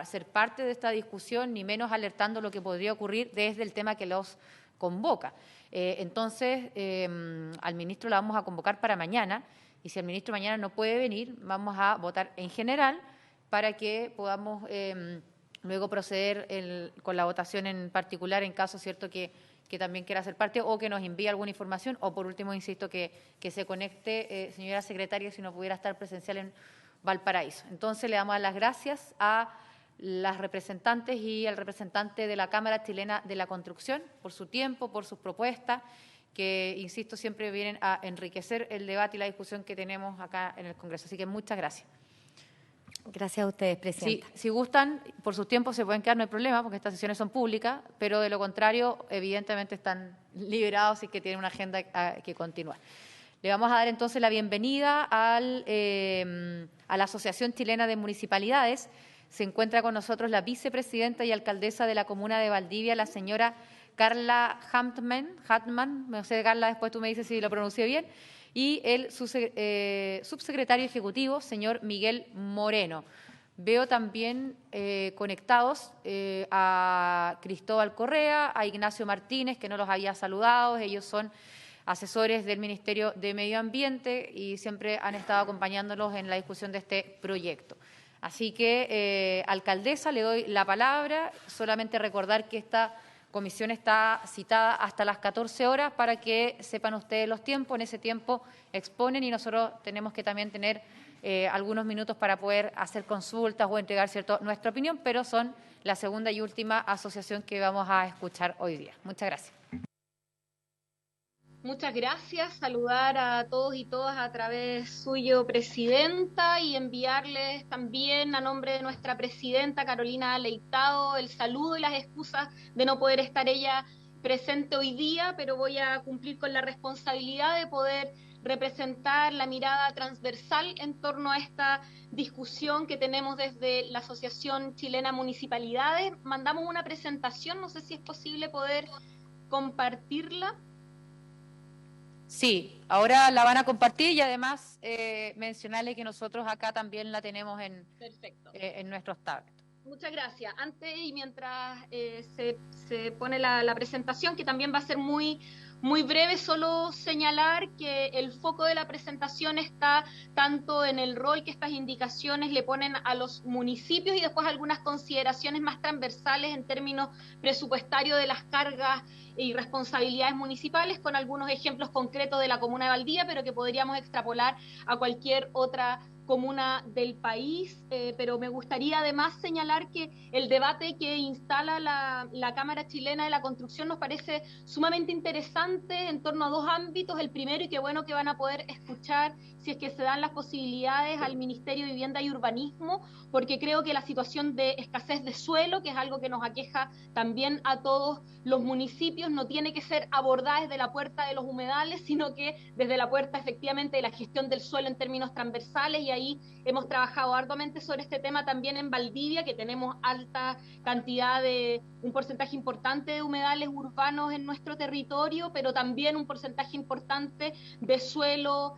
ser parte de esta discusión, ni menos alertando lo que podría ocurrir desde el tema que los convoca. Entonces, al ministro la vamos a convocar para mañana, y si el ministro mañana no puede venir, vamos a votar en general para que podamos luego proceder con la votación en particular en caso, ¿cierto?, que también quiera ser parte o que nos envíe alguna información, o por último, insisto, que se conecte, señora secretaria, si no pudiera estar presencial en Valparaíso. Entonces le damos las gracias a las representantes y al representante de la Cámara Chilena de la Construcción por su tiempo, por sus propuestas, que, insisto, siempre vienen a enriquecer el debate y la discusión que tenemos acá en el Congreso. Así que muchas gracias. Gracias a ustedes, Presidenta. Si gustan, por sus tiempos se pueden quedar, no hay problema, porque estas sesiones son públicas, pero de lo contrario, evidentemente están liberados y que tienen una agenda que continuar. Le vamos a dar entonces la bienvenida a la Asociación Chilena de Municipalidades. Se encuentra con nosotros la vicepresidenta y alcaldesa de la comuna de Valdivia, la señora Carla Hartmann, no sé, Carla, después tú me dices si lo pronuncié bien, y el subsecretario ejecutivo, señor Miguel Moreno. Veo también conectados a Cristóbal Correa, a Ignacio Martínez, que no los había saludado. Ellos son asesores del Ministerio de Medio Ambiente y siempre han estado acompañándolos en la discusión de este proyecto. Así que, alcaldesa, le doy la palabra. Solamente recordar que esta comisión está citada hasta las 14 horas para que sepan ustedes los tiempos. En ese tiempo exponen y nosotros tenemos que también tener algunos minutos para poder hacer consultas o entregar nuestra opinión, pero son la segunda y última asociación que vamos a escuchar hoy día. Muchas gracias. Muchas gracias, saludar a todos y todas a través suyo, Presidenta, y enviarles también a nombre de nuestra Presidenta, Carolina Leitado, el saludo y las excusas de no poder estar ella presente hoy día, pero voy a cumplir con la responsabilidad de poder representar la mirada transversal en torno a esta discusión que tenemos desde la Asociación Chilena Municipalidades. Mandamos una presentación, no sé si es posible poder compartirla. Sí, ahora la van a compartir y además mencionarle que nosotros acá también la tenemos en nuestros tablets. Muchas gracias. Antes y mientras se pone la presentación, que también va a ser muy breve, solo señalar que el foco de la presentación está tanto en el rol que estas indicaciones le ponen a los municipios y después algunas consideraciones más transversales en términos presupuestarios de las cargas y responsabilidades municipales, con algunos ejemplos concretos de la comuna de Valdivia, pero que podríamos extrapolar a cualquier otra comuna del país, pero me gustaría además señalar que el debate que instala la Cámara Chilena de la Construcción nos parece sumamente interesante en torno a dos ámbitos. El primero, y qué bueno que van a poder escuchar si es que se dan las posibilidades al Ministerio de Vivienda y Urbanismo, porque creo que la situación de escasez de suelo, que es algo que nos aqueja también a todos los municipios, no tiene que ser abordada desde la puerta de los humedales, sino que desde la puerta efectivamente de la gestión del suelo en términos transversales, y ahí hemos trabajado arduamente sobre este tema también en Valdivia, que tenemos alta cantidad un porcentaje importante de humedales urbanos en nuestro territorio, pero también un porcentaje importante de suelo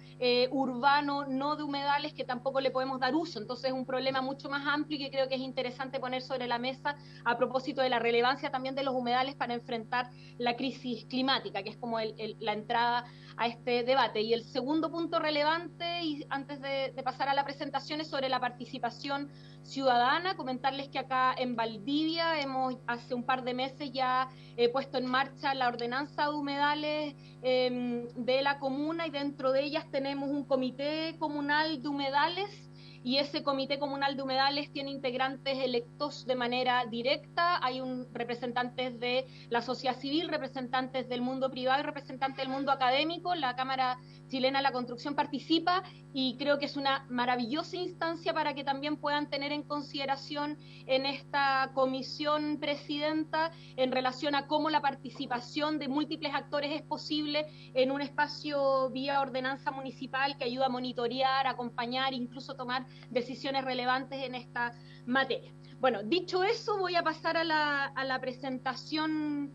urbano, no de humedales, que tampoco le podemos dar uso. Entonces es un problema mucho más amplio y que creo que es interesante poner sobre la mesa a propósito de la relevancia también de los humedales para enfrentar la crisis climática, que es como la entrada a este debate. Y el segundo punto relevante, y antes de pasar a la presentación, es sobre la participación ciudadana. Comentarles que acá en Valdivia hemos hace un par de meses ya puesto en marcha la ordenanza de humedales de la comuna, y dentro de ellas tenemos un comité comunal de humedales, y ese comité comunal de humedales tiene integrantes electos de manera directa. Hay representantes de la sociedad civil, representantes del mundo privado y representantes del mundo académico. La Cámara Chilena de la Construcción participa y creo que es una maravillosa instancia para que también puedan tener en consideración en esta comisión, Presidenta, en relación a cómo la participación de múltiples actores es posible en un espacio vía ordenanza municipal que ayuda a monitorear, acompañar, incluso tomar decisiones relevantes en esta materia. Bueno, dicho eso, voy a pasar a la presentación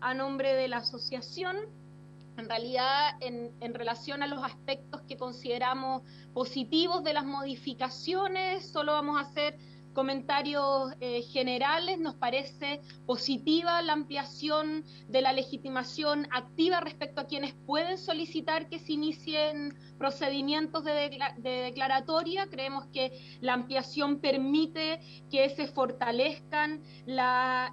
a nombre de la asociación. En realidad, en relación a los aspectos que consideramos positivos de las modificaciones, solo vamos a hacer comentarios generales. Nos parece positiva la ampliación de la legitimación activa respecto a quienes pueden solicitar que se inicien procedimientos de declaratoria. Creemos que la ampliación permite que se fortalezcan la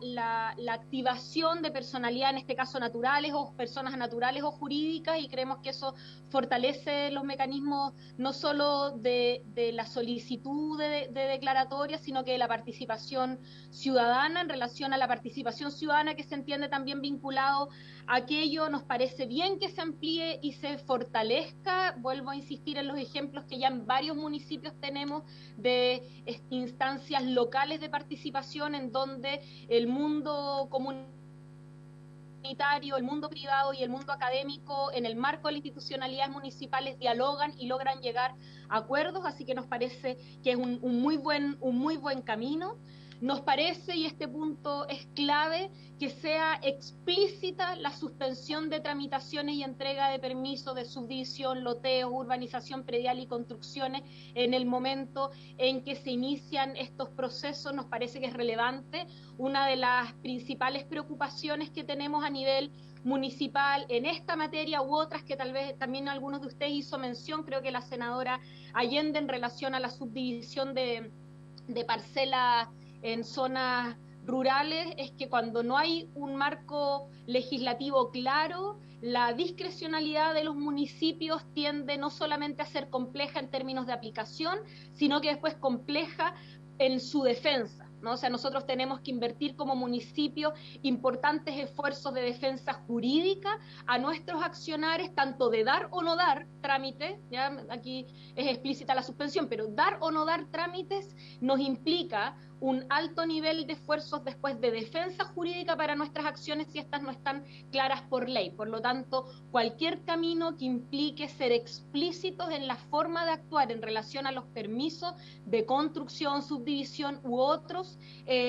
activación de personalidad, en este caso naturales o personas naturales o jurídicas, y creemos que eso fortalece los mecanismos no solo de la solicitud de declaratoria, sino que de la participación ciudadana. En relación a la participación ciudadana, que se entiende también vinculado a aquello, nos parece bien que se amplíe y se fortalezca. Vuelvo a insistir en los ejemplos que ya en varios municipios tenemos de instancias locales de participación, en donde el mundo comunitario, el mundo privado y el mundo académico, en el marco de las institucionalidades municipales, dialogan y logran llegar a acuerdos. Así que nos parece que es un muy buen camino. Nos parece, y este punto es clave, que sea explícita la suspensión de tramitaciones y entrega de permisos de subdivisión, loteo, urbanización predial y construcciones en el momento en que se inician estos procesos. Nos parece que es relevante. Una de las principales preocupaciones que tenemos a nivel municipal en esta materia u otras que tal vez también algunos de ustedes hizo mención, creo que la senadora Allende, en relación a la subdivisión de parcelas en zonas rurales, es que cuando no hay un marco legislativo claro, la discrecionalidad de los municipios tiende no solamente a ser compleja en términos de aplicación, sino que después compleja en su defensa, ¿no? O sea, nosotros tenemos que invertir como municipio importantes esfuerzos de defensa jurídica a nuestros accionares, tanto de dar o no dar trámites, ya aquí es explícita la suspensión, pero dar o no dar trámites nos implica un alto nivel de esfuerzos después de defensa jurídica para nuestras acciones si estas no están claras por ley. Por lo tanto, cualquier camino que implique ser explícitos en la forma de actuar en relación a los permisos de construcción, subdivisión u otros,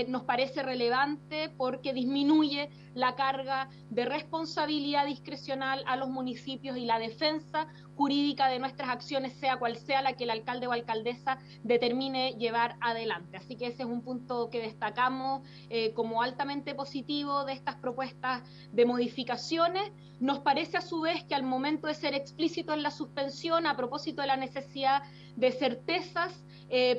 nos parece relevante, porque disminuye la carga de responsabilidad discrecional a los municipios y la defensa jurídica de nuestras acciones, sea cual sea la que el alcalde o alcaldesa determine llevar adelante. Así que ese es un punto que destacamos como altamente positivo de estas propuestas de modificaciones. Nos parece a su vez que al momento de ser explícito en la suspensión, a propósito de la necesidad de certezas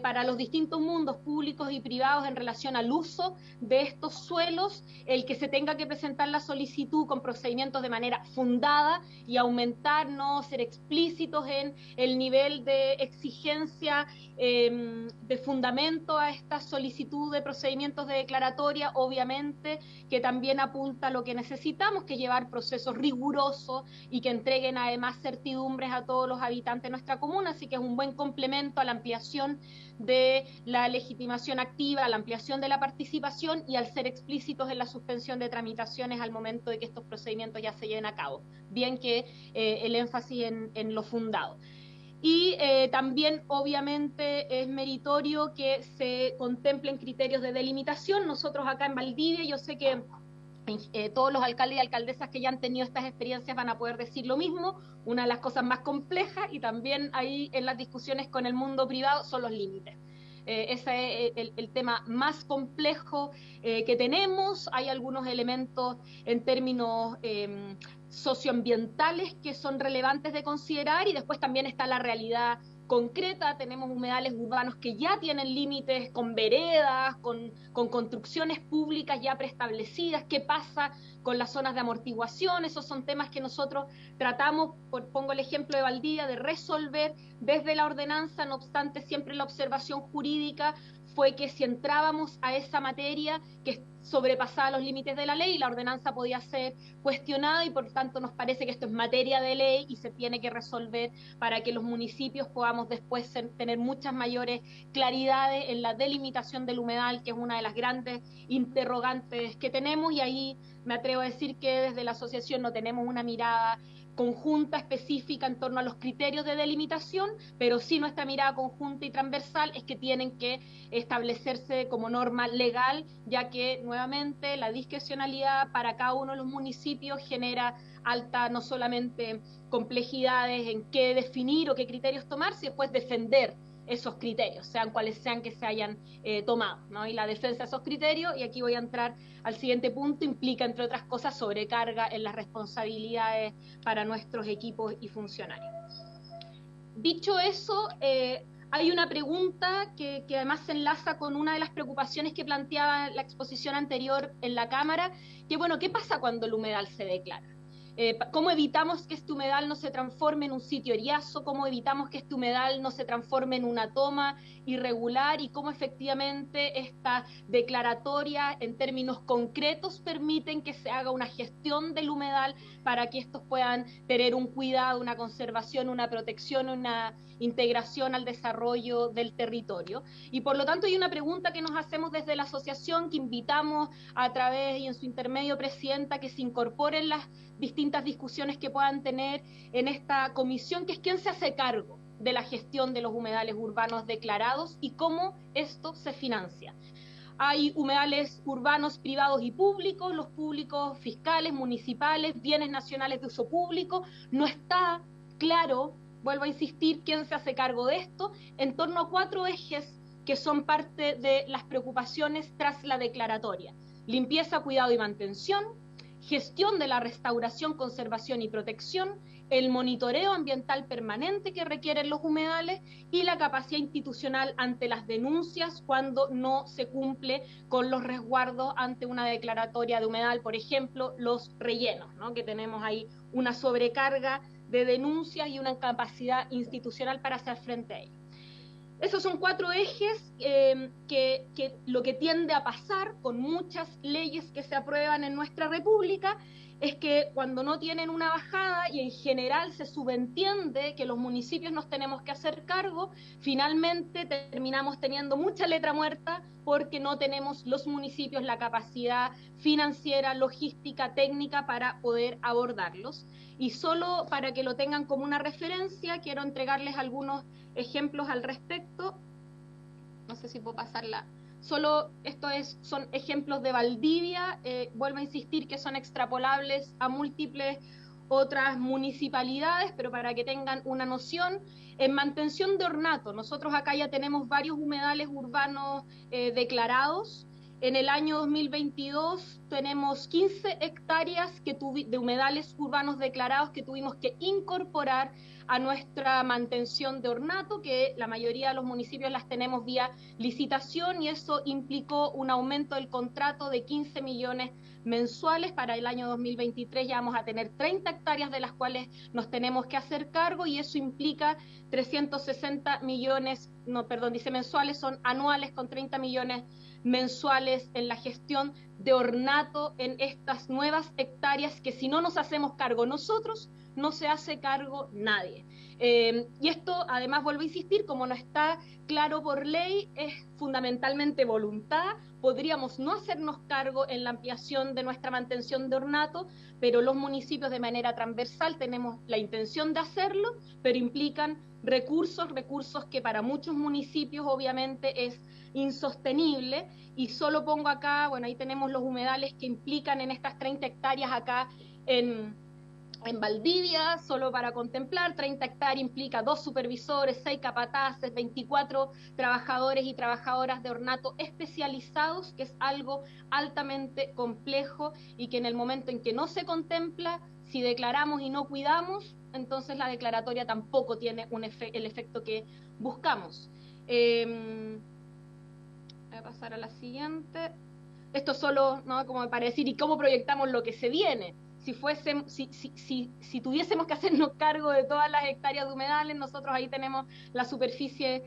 para los distintos mundos públicos y privados en relación al uso de estos suelos, el que se tenga que presentar la solicitud con procedimientos de manera fundada y aumentar, no ser explícitos en el nivel de exigencia de fundamento a esta solicitud de procedimientos de declaratoria, obviamente que también apunta a lo que necesitamos, que llevar procesos rigurosos y que entreguen además certidumbres a todos los habitantes de nuestra comuna. Así que es un buen complemento a la ampliación de la legitimación activa, a la ampliación de la participación y al ser explícitos en la suspensión de tramitaciones al momento de que estos procedimientos ya se lleven a cabo. Bien que el énfasis en lo fundado. Y también, obviamente, es meritorio que se contemplen criterios de delimitación. Nosotros acá en Valdivia, yo sé que todos los alcaldes y alcaldesas que ya han tenido estas experiencias van a poder decir lo mismo. Una de las cosas más complejas, y también ahí en las discusiones con el mundo privado, son los límites. Ese es el tema más complejo que tenemos. Hay algunos elementos en términos socioambientales que son relevantes de considerar, y después también está la realidad concreta. Tenemos humedales urbanos que ya tienen límites con veredas, con construcciones públicas ya preestablecidas. ¿Qué pasa con las zonas de amortiguación? Esos son temas que nosotros tratamos, pongo el ejemplo de Valdivia, de resolver desde la ordenanza. No obstante, siempre la observación jurídica fue que si entrábamos a esa materia que sobrepasaba los límites de la ley, la ordenanza podía ser cuestionada, y por tanto nos parece que esto es materia de ley y se tiene que resolver para que los municipios podamos después tener muchas mayores claridades en la delimitación del humedal, que es una de las grandes interrogantes que tenemos. Y ahí me atrevo a decir que desde la asociación no tenemos una mirada conjunta específica en torno a los criterios de delimitación, pero sí nuestra mirada conjunta y transversal es que tienen que establecerse como norma legal, ya que nuevamente la discrecionalidad para cada uno de los municipios genera alta, no solamente complejidades en qué definir o qué criterios tomar, sino después defender esos criterios, sean cuales sean que se hayan tomado, ¿no? Y la defensa de esos criterios, y aquí voy a entrar al siguiente punto, implica, entre otras cosas, sobrecarga en las responsabilidades para nuestros equipos y funcionarios. Dicho eso, hay una pregunta que además se enlaza con una de las preocupaciones que planteaba la exposición anterior en la Cámara, que bueno, ¿qué pasa cuando el humedal se declara? ¿Cómo evitamos que este humedal no se transforme en un sitio eriazo? ¿Cómo evitamos que este humedal no se transforme en una toma irregular? ¿Y cómo efectivamente esta declaratoria en términos concretos permiten que se haga una gestión del humedal para que estos puedan tener un cuidado, una conservación, una protección, una integración al desarrollo del territorio? Y por lo tanto hay una pregunta que nos hacemos desde la asociación, que invitamos a través y en su intermedio, Presidenta, que se incorporen las distintas discusiones que puedan tener en esta comisión, que es quién se hace cargo de la gestión de los humedales urbanos declarados y cómo esto se financia. Hay humedales urbanos privados y públicos, los públicos fiscales, municipales, bienes nacionales de uso público. No está claro, vuelvo a insistir, quién se hace cargo de esto, en torno a 4 ejes que son parte de las preocupaciones tras la declaratoria: limpieza, cuidado y mantención, gestión de la restauración, conservación y protección, el monitoreo ambiental permanente que requieren los humedales y la capacidad institucional ante las denuncias cuando no se cumple con los resguardos ante una declaratoria de humedal, por ejemplo, los rellenos, ¿no? Que tenemos ahí una sobrecarga de denuncias y una capacidad institucional para hacer frente a ello. Esos son 4 ejes que lo que tiende a pasar con muchas leyes que se aprueban en nuestra República es que cuando no tienen una bajada y en general se subentiende que los municipios nos tenemos que hacer cargo, finalmente terminamos teniendo mucha letra muerta porque no tenemos los municipios la capacidad financiera, logística, técnica para poder abordarlos. Y solo para que lo tengan como una referencia, quiero entregarles algunos ejemplos al respecto. No sé si puedo pasarla. Solo son ejemplos de Valdivia. Vuelvo a insistir que son extrapolables a múltiples otras municipalidades, pero para que tengan una noción. En mantención de ornato, nosotros acá ya tenemos varios humedales urbanos declarados. En el año 2022 tenemos 15 hectáreas de humedales urbanos declarados que tuvimos que incorporar a nuestra mantención de ornato, que la mayoría de los municipios las tenemos vía licitación, y eso implicó un aumento del contrato de 15 millones mensuales. Para el año 2023 ya vamos a tener 30 hectáreas de las cuales nos tenemos que hacer cargo, y eso implica 360 millones, dice mensuales, son anuales, con 30 millones mensuales en la gestión de ornato en estas nuevas hectáreas que si no nos hacemos cargo nosotros, no se hace cargo nadie. Y esto, además, vuelvo a insistir, como no está claro por ley, es fundamentalmente voluntad. Podríamos no hacernos cargo en la ampliación de nuestra mantención de ornato, pero los municipios de manera transversal tenemos la intención de hacerlo, pero implican recursos que para muchos municipios obviamente es insostenible. Y solo pongo acá, bueno, ahí tenemos los humedales que implican en estas 30 hectáreas acá en Valdivia, solo para contemplar. 30 hectáreas implica 2 supervisores, 6 capataces, 24 trabajadores y trabajadoras de ornato especializados, que es algo altamente complejo y que en el momento en que no se contempla, si declaramos y no cuidamos, entonces la declaratoria tampoco tiene el efecto que buscamos. Voy a pasar a la siguiente. Esto solo, ¿no?, como para decir, ¿y cómo proyectamos lo que se viene? Si tuviésemos que hacernos cargo de todas las hectáreas de humedales, nosotros ahí tenemos la superficie,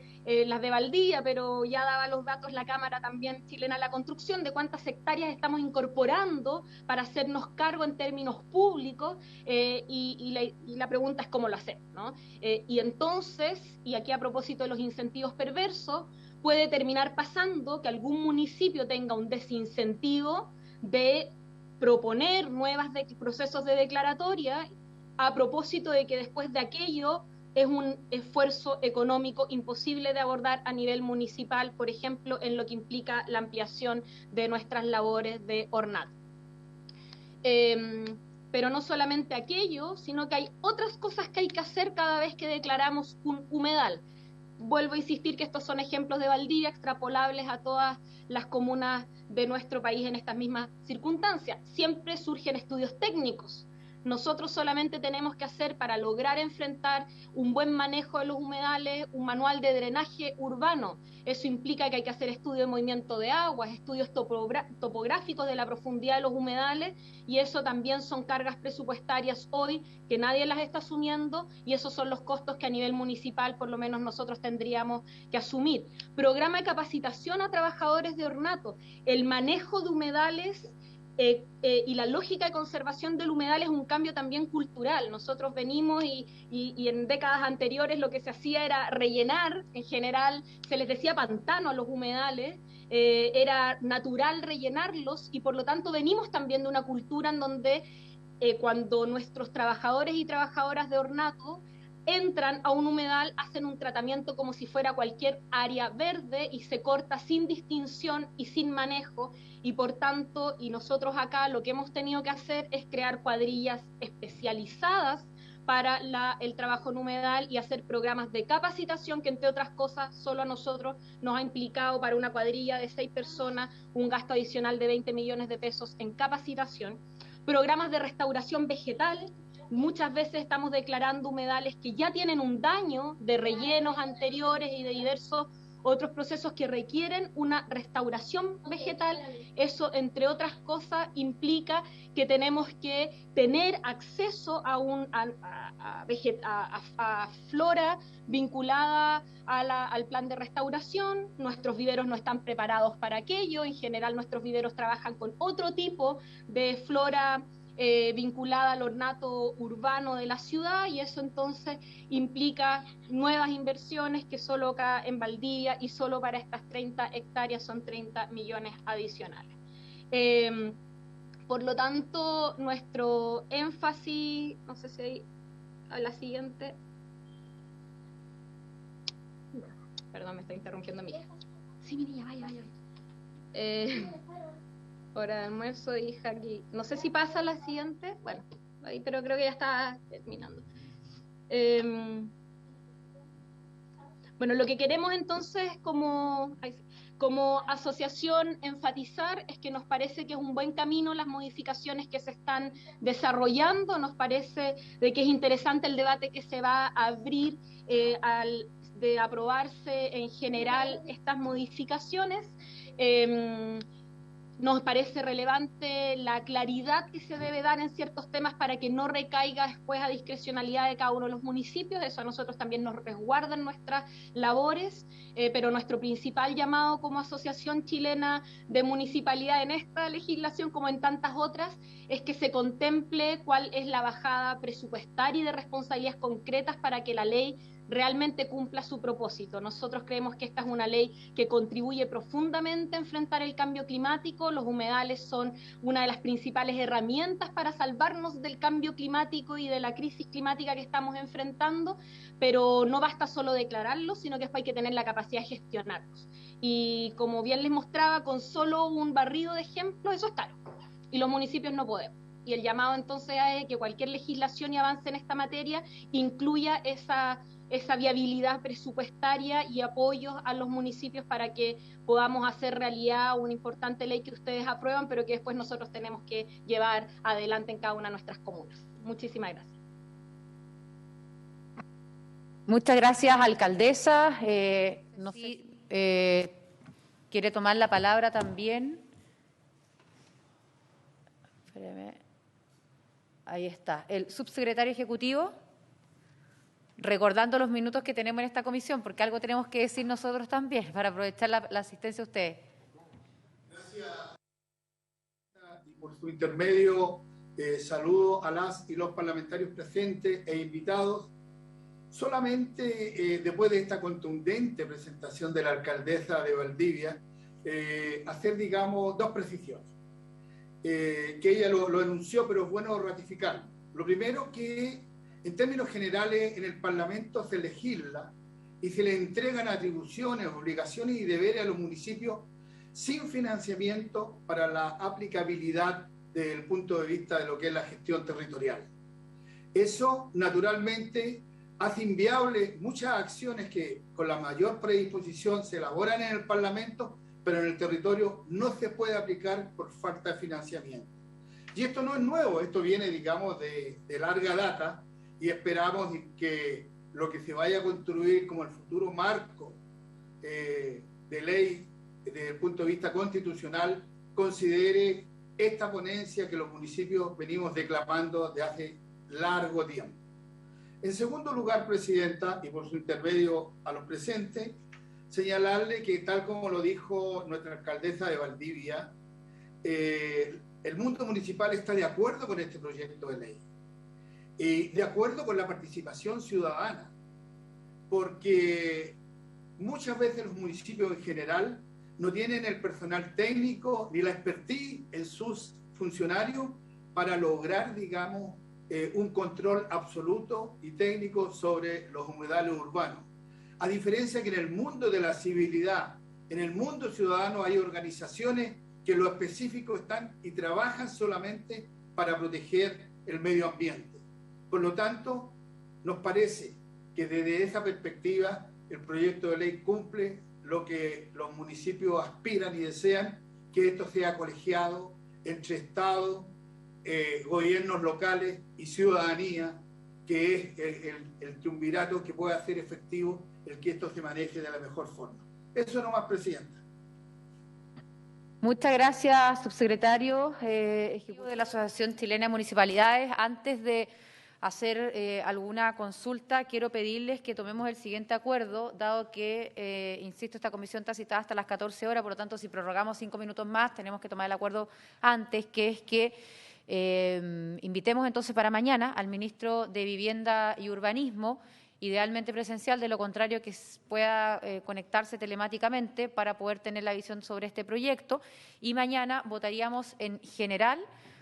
las de Valdivia, pero ya daba los datos la Cámara también chilena de la construcción de cuántas hectáreas estamos incorporando para hacernos cargo en términos públicos, y la pregunta es cómo lo hacemos, ¿no? Y entonces, y aquí a propósito de los incentivos perversos, puede terminar pasando que algún municipio tenga un desincentivo de proponer procesos de declaratoria a propósito de que después de aquello es un esfuerzo económico imposible de abordar a nivel municipal, por ejemplo, en lo que implica la ampliación de nuestras labores de ornato. Pero no solamente aquello, sino que hay otras cosas que hay que hacer cada vez que declaramos un humedal. vuelvo a insistir que estos son ejemplos de Valdivia extrapolables a todas las comunas de nuestro país en estas mismas circunstancias. Siempre surgen estudios técnicos. Nosotros solamente tenemos que hacer, para lograr enfrentar un buen manejo de los humedales, un manual de drenaje urbano. Eso implica que hay que hacer estudios de movimiento de aguas, estudios topográficos de la profundidad de los humedales, y eso también son cargas presupuestarias hoy que nadie las está asumiendo, y esos son los costos que a nivel municipal por lo menos nosotros tendríamos que asumir. Programa de capacitación a trabajadores de ornato. El manejo de humedales y la lógica de conservación del humedal es un cambio también cultural. Nosotros venimos y en décadas anteriores lo que se hacía era rellenar, en general se les decía pantano a los humedales, era natural rellenarlos, y por lo tanto venimos también de una cultura en donde cuando nuestros trabajadores y trabajadoras de ornato entran a un humedal, hacen un tratamiento como si fuera cualquier área verde y se corta sin distinción y sin manejo, y por tanto, y nosotros acá lo que hemos tenido que hacer es crear cuadrillas especializadas para el trabajo en humedal y hacer programas de capacitación que, entre otras cosas, solo a nosotros nos ha implicado, para una cuadrilla de 6 personas, un gasto adicional de 20 millones de pesos en capacitación. Programas de restauración vegetal. Muchas veces estamos declarando humedales que ya tienen un daño de rellenos anteriores y de diversos otros procesos que requieren una restauración vegetal. Eso, entre otras cosas, implica que tenemos que tener acceso a flora vinculada al plan de restauración. Nuestros viveros no están preparados para aquello. En general, nuestros viveros trabajan con otro tipo de flora vinculada al ornato urbano de la ciudad, y eso entonces implica nuevas inversiones que solo acá en Valdivia y solo para estas 30 hectáreas son 30 millones adicionales. Por lo tanto, nuestro énfasis, no sé si hay a la siguiente, perdón, me está interrumpiendo mi hija. Sí, mi niña, vaya. Hora de almuerzo, hija, aquí. No sé si pasa la siguiente. Bueno, ahí, pero creo que ya está terminando. Bueno, lo que queremos entonces como asociación enfatizar es que nos parece que es un buen camino las modificaciones que se están desarrollando. Nos parece de que es interesante el debate que se va a abrir de aprobarse en general estas modificaciones. Nos parece relevante la claridad que se debe dar en ciertos temas para que no recaiga después a discrecionalidad de cada uno de los municipios. Eso a nosotros también nos resguarda en nuestras labores, pero nuestro principal llamado como Asociación Chilena de Municipalidad en esta legislación, como en tantas otras, es que se contemple cuál es la bajada presupuestaria y de responsabilidades concretas para que la ley realmente cumpla su propósito. Nosotros creemos que esta es una ley que contribuye profundamente a enfrentar el cambio climático. Los humedales son una de las principales herramientas para salvarnos del cambio climático y de la crisis climática que estamos enfrentando, pero no basta solo declararlos, sino que después hay que tener la capacidad de gestionarlos. Y como bien les mostraba, con solo un barrido de ejemplos, eso es caro, y los municipios no podemos. Y el llamado entonces es que cualquier legislación y avance en esta materia incluya esa viabilidad presupuestaria y apoyos a los municipios para que podamos hacer realidad una importante ley que ustedes aprueban, pero que después nosotros tenemos que llevar adelante en cada una de nuestras comunas. Muchísimas gracias. Muchas gracias, alcaldesa. No sé si quiere tomar la palabra también. Espérame. Ahí está. El subsecretario ejecutivo, recordando los minutos que tenemos en esta comisión, porque algo tenemos que decir nosotros también, para aprovechar la asistencia de ustedes. Gracias. Y por su intermedio, saludo a las y los parlamentarios presentes e invitados. Solamente después de esta contundente presentación de la alcaldesa de Valdivia, hacer, digamos, dos precisiones. Que ella lo enunció, pero es bueno ratificarlo. Lo primero, que en términos generales en el Parlamento se legisla y se le entregan atribuciones, obligaciones y deberes a los municipios sin financiamiento para la aplicabilidad desde el punto de vista de lo que es la gestión territorial. Eso, naturalmente, hace inviable muchas acciones que con la mayor predisposición se elaboran en el Parlamento, pero en el territorio no se puede aplicar por falta de financiamiento. Y esto no es nuevo, esto viene, digamos, de larga data, y esperamos que lo que se vaya a construir como el futuro marco de ley desde el punto de vista constitucional considere esta ponencia que los municipios venimos declamando de hace largo tiempo. En segundo lugar, Presidenta, y por su intermedio a los presentes, señalarle que tal como lo dijo nuestra alcaldesa de Valdivia, el mundo municipal está de acuerdo con este proyecto de ley y de acuerdo con la participación ciudadana, porque muchas veces los municipios en general no tienen el personal técnico ni la expertise en sus funcionarios para lograr, digamos, un control absoluto y técnico sobre los humedales urbanos. A diferencia que en el mundo de la civilidad, en el mundo ciudadano hay organizaciones que en lo específico están y trabajan solamente para proteger el medio ambiente. Por lo tanto, nos parece que desde esa perspectiva el proyecto de ley cumple lo que los municipios aspiran y desean, que esto sea colegiado entre Estado, gobiernos locales y ciudadanía, que es el triunvirato que puede hacer efectivo el que esto se maneje de la mejor forma. Eso nomás, Presidenta. Muchas gracias, subsecretario ejecutivo de la Asociación Chilena de Municipalidades. Antes de hacer alguna consulta, quiero pedirles que tomemos el siguiente acuerdo, dado que, insisto, esta comisión está citada hasta las 14 horas, por lo tanto, si prorrogamos 5 minutos más, tenemos que tomar el acuerdo antes, que es que invitemos entonces para mañana al ministro de Vivienda y Urbanismo, idealmente presencial, de lo contrario que pueda conectarse telemáticamente para poder tener la visión sobre este proyecto, y mañana votaríamos en general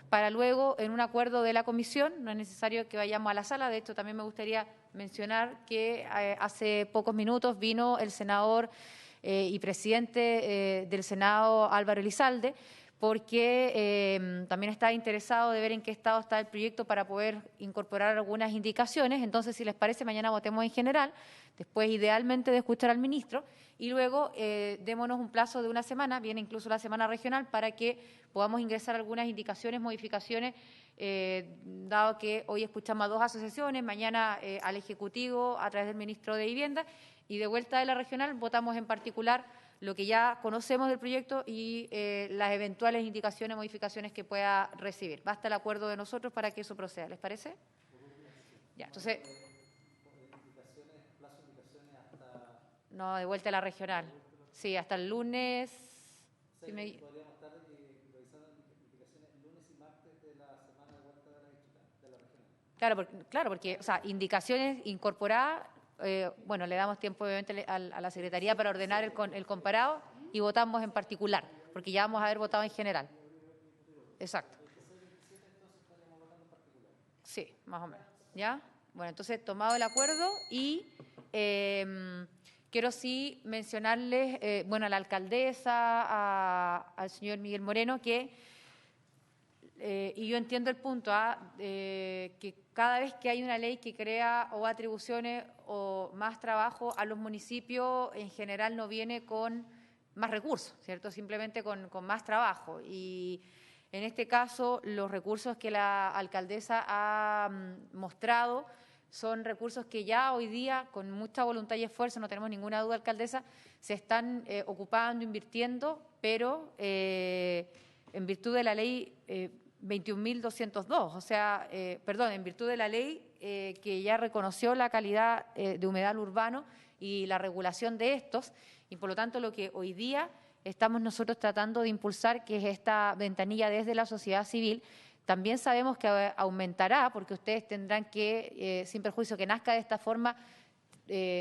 para luego, en un acuerdo de la comisión, no es necesario que vayamos a la sala. De hecho, también me gustaría mencionar que hace pocos minutos vino el senador y presidente del Senado, Álvaro Elizalde, porque también está interesado de ver en qué estado está el proyecto para poder incorporar algunas indicaciones. Entonces, si les parece, mañana votemos en general, después idealmente de escuchar al ministro, y luego démonos un plazo de una semana, viene incluso la semana regional, para que podamos ingresar algunas indicaciones, modificaciones, dado que hoy escuchamos a 2 asociaciones, mañana al Ejecutivo a través del ministro de Vivienda, y de vuelta de la regional votamos en particular lo que ya conocemos del proyecto y las eventuales indicaciones, modificaciones que pueda recibir. Basta el acuerdo de nosotros para que eso proceda. ¿Les parece? Ya, entonces... No, de vuelta a la regional. Sí, hasta el lunes... Sí, podríamos estar revisando indicaciones lunes y martes de la semana de vuelta de la regional. Claro, porque o sea, indicaciones incorporadas... bueno, le damos tiempo obviamente a la Secretaría para ordenar el comparado y votamos en particular, porque ya vamos a haber votado en general. Exacto. Sí, más o menos. ¿Ya? Bueno, entonces tomado el acuerdo y quiero sí mencionarles, bueno, a la alcaldesa, al señor Miguel Moreno, que, y yo entiendo el punto, que cada vez que hay una ley que crea o atribuciones o más trabajo a los municipios, en general no viene con más recursos, ¿cierto? Simplemente con más trabajo. Y en este caso, los recursos que la alcaldesa ha mostrado son recursos que ya hoy día, con mucha voluntad y esfuerzo, no tenemos ninguna duda, alcaldesa, se están ocupando, invirtiendo, pero en virtud de la ley 21.202, o sea, perdón, en virtud de la ley que ya reconoció la calidad de humedal urbano y la regulación de estos, y por lo tanto lo que hoy día estamos nosotros tratando de impulsar, que es esta ventanilla desde la sociedad civil. También sabemos que aumentará, porque ustedes tendrán que, sin perjuicio que nazca de esta forma,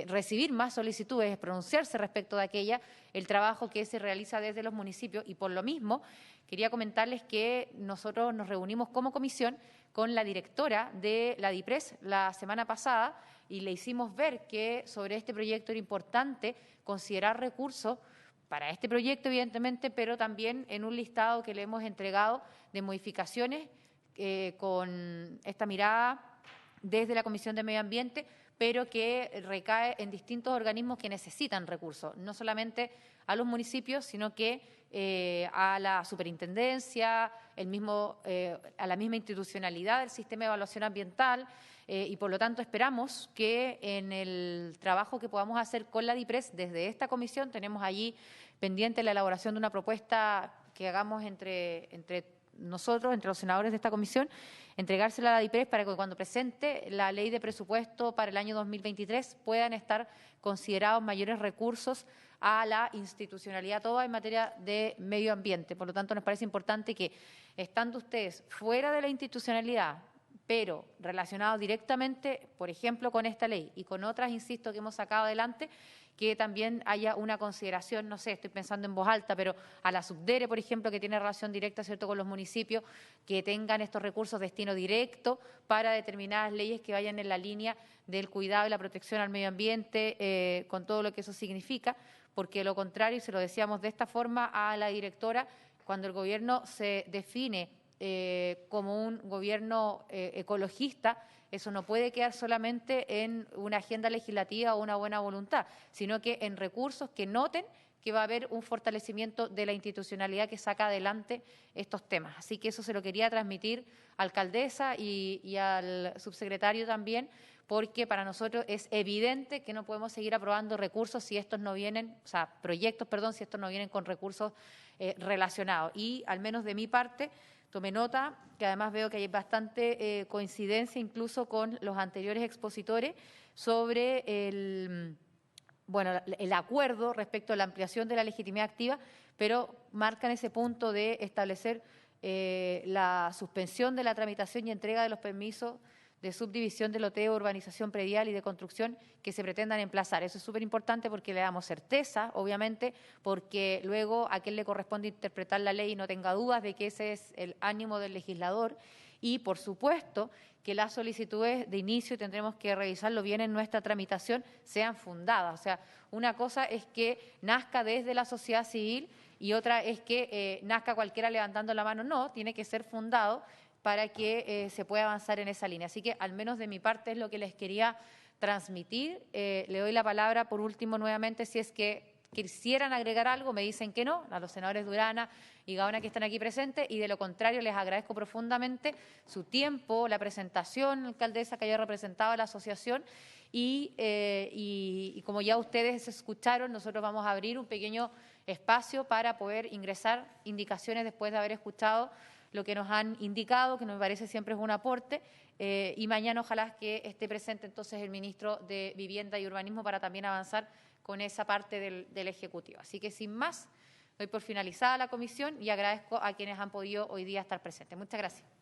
recibir más solicitudes, pronunciarse respecto de aquella, el trabajo que se realiza desde los municipios, y por lo mismo quería comentarles que nosotros nos reunimos como comisión con la directora de la DIPRES la semana pasada y le hicimos ver que sobre este proyecto era importante considerar recursos para este proyecto, evidentemente, pero también en un listado que le hemos entregado de modificaciones con esta mirada desde la Comisión de Medio Ambiente, pero que recae en distintos organismos que necesitan recursos, no solamente a los municipios, sino que a la superintendencia, a la misma institucionalidad del sistema de evaluación ambiental, y por lo tanto esperamos que en el trabajo que podamos hacer con la DIPRES, desde esta comisión tenemos allí pendiente la elaboración de una propuesta que hagamos entre nosotros, entre los senadores de esta comisión, entregársela a la DIPRES para que cuando presente la ley de presupuesto para el año 2023 puedan estar considerados mayores recursos a la institucionalidad toda en materia de medio ambiente. Por lo tanto, nos parece importante que, estando ustedes fuera de la institucionalidad, pero relacionados directamente, por ejemplo, con esta ley y con otras, insisto, que hemos sacado adelante, que también haya una consideración, no sé, estoy pensando en voz alta, pero a la Subdere, por ejemplo, que tiene relación directa, ¿cierto?, con los municipios, que tengan estos recursos de destino directo para determinadas leyes que vayan en la línea del cuidado y la protección al medio ambiente, con todo lo que eso significa, porque de lo contrario, y se lo decíamos de esta forma a la directora, cuando el Gobierno se define como un gobierno ecologista, eso no puede quedar solamente en una agenda legislativa o una buena voluntad, sino que en recursos que noten que va a haber un fortalecimiento de la institucionalidad que saca adelante estos temas. Así que eso se lo quería transmitir, alcaldesa y al subsecretario también, porque para nosotros es evidente que no podemos seguir aprobando recursos si estos no vienen, o sea, proyectos, perdón, si estos no vienen con recursos relacionados. Y al menos de mi parte, tomé nota, que además veo que hay bastante coincidencia incluso con los anteriores expositores sobre el acuerdo respecto a la ampliación de la legitimidad activa, pero marcan ese punto de establecer la suspensión de la tramitación y entrega de los permisos de subdivisión de loteo, urbanización predial y de construcción que se pretendan emplazar. Eso es súper importante porque le damos certeza, obviamente, porque luego a quien le corresponde interpretar la ley no tenga dudas de que ese es el ánimo del legislador. Y, por supuesto, que las solicitudes de inicio, y tendremos que revisarlo bien en nuestra tramitación, sean fundadas. O sea, una cosa es que nazca desde la sociedad civil y otra es que nazca cualquiera levantando la mano. No, tiene que ser fundado para que se pueda avanzar en esa línea. Así que, al menos de mi parte, es lo que les quería transmitir. Le doy la palabra, por último, nuevamente, si es que quisieran agregar algo, me dicen que no, a los senadores Durana y Gaona que están aquí presentes, y de lo contrario les agradezco profundamente su tiempo, la presentación, alcaldesa, que haya representado a la asociación, y como ya ustedes escucharon, nosotros vamos a abrir un pequeño espacio para poder ingresar indicaciones después de haber escuchado lo que nos han indicado, que nos parece siempre es un aporte, y mañana ojalá que esté presente entonces el ministro de Vivienda y Urbanismo para también avanzar con esa parte del Ejecutivo. Así que, sin más, doy por finalizada la comisión y agradezco a quienes han podido hoy día estar presentes. Muchas gracias.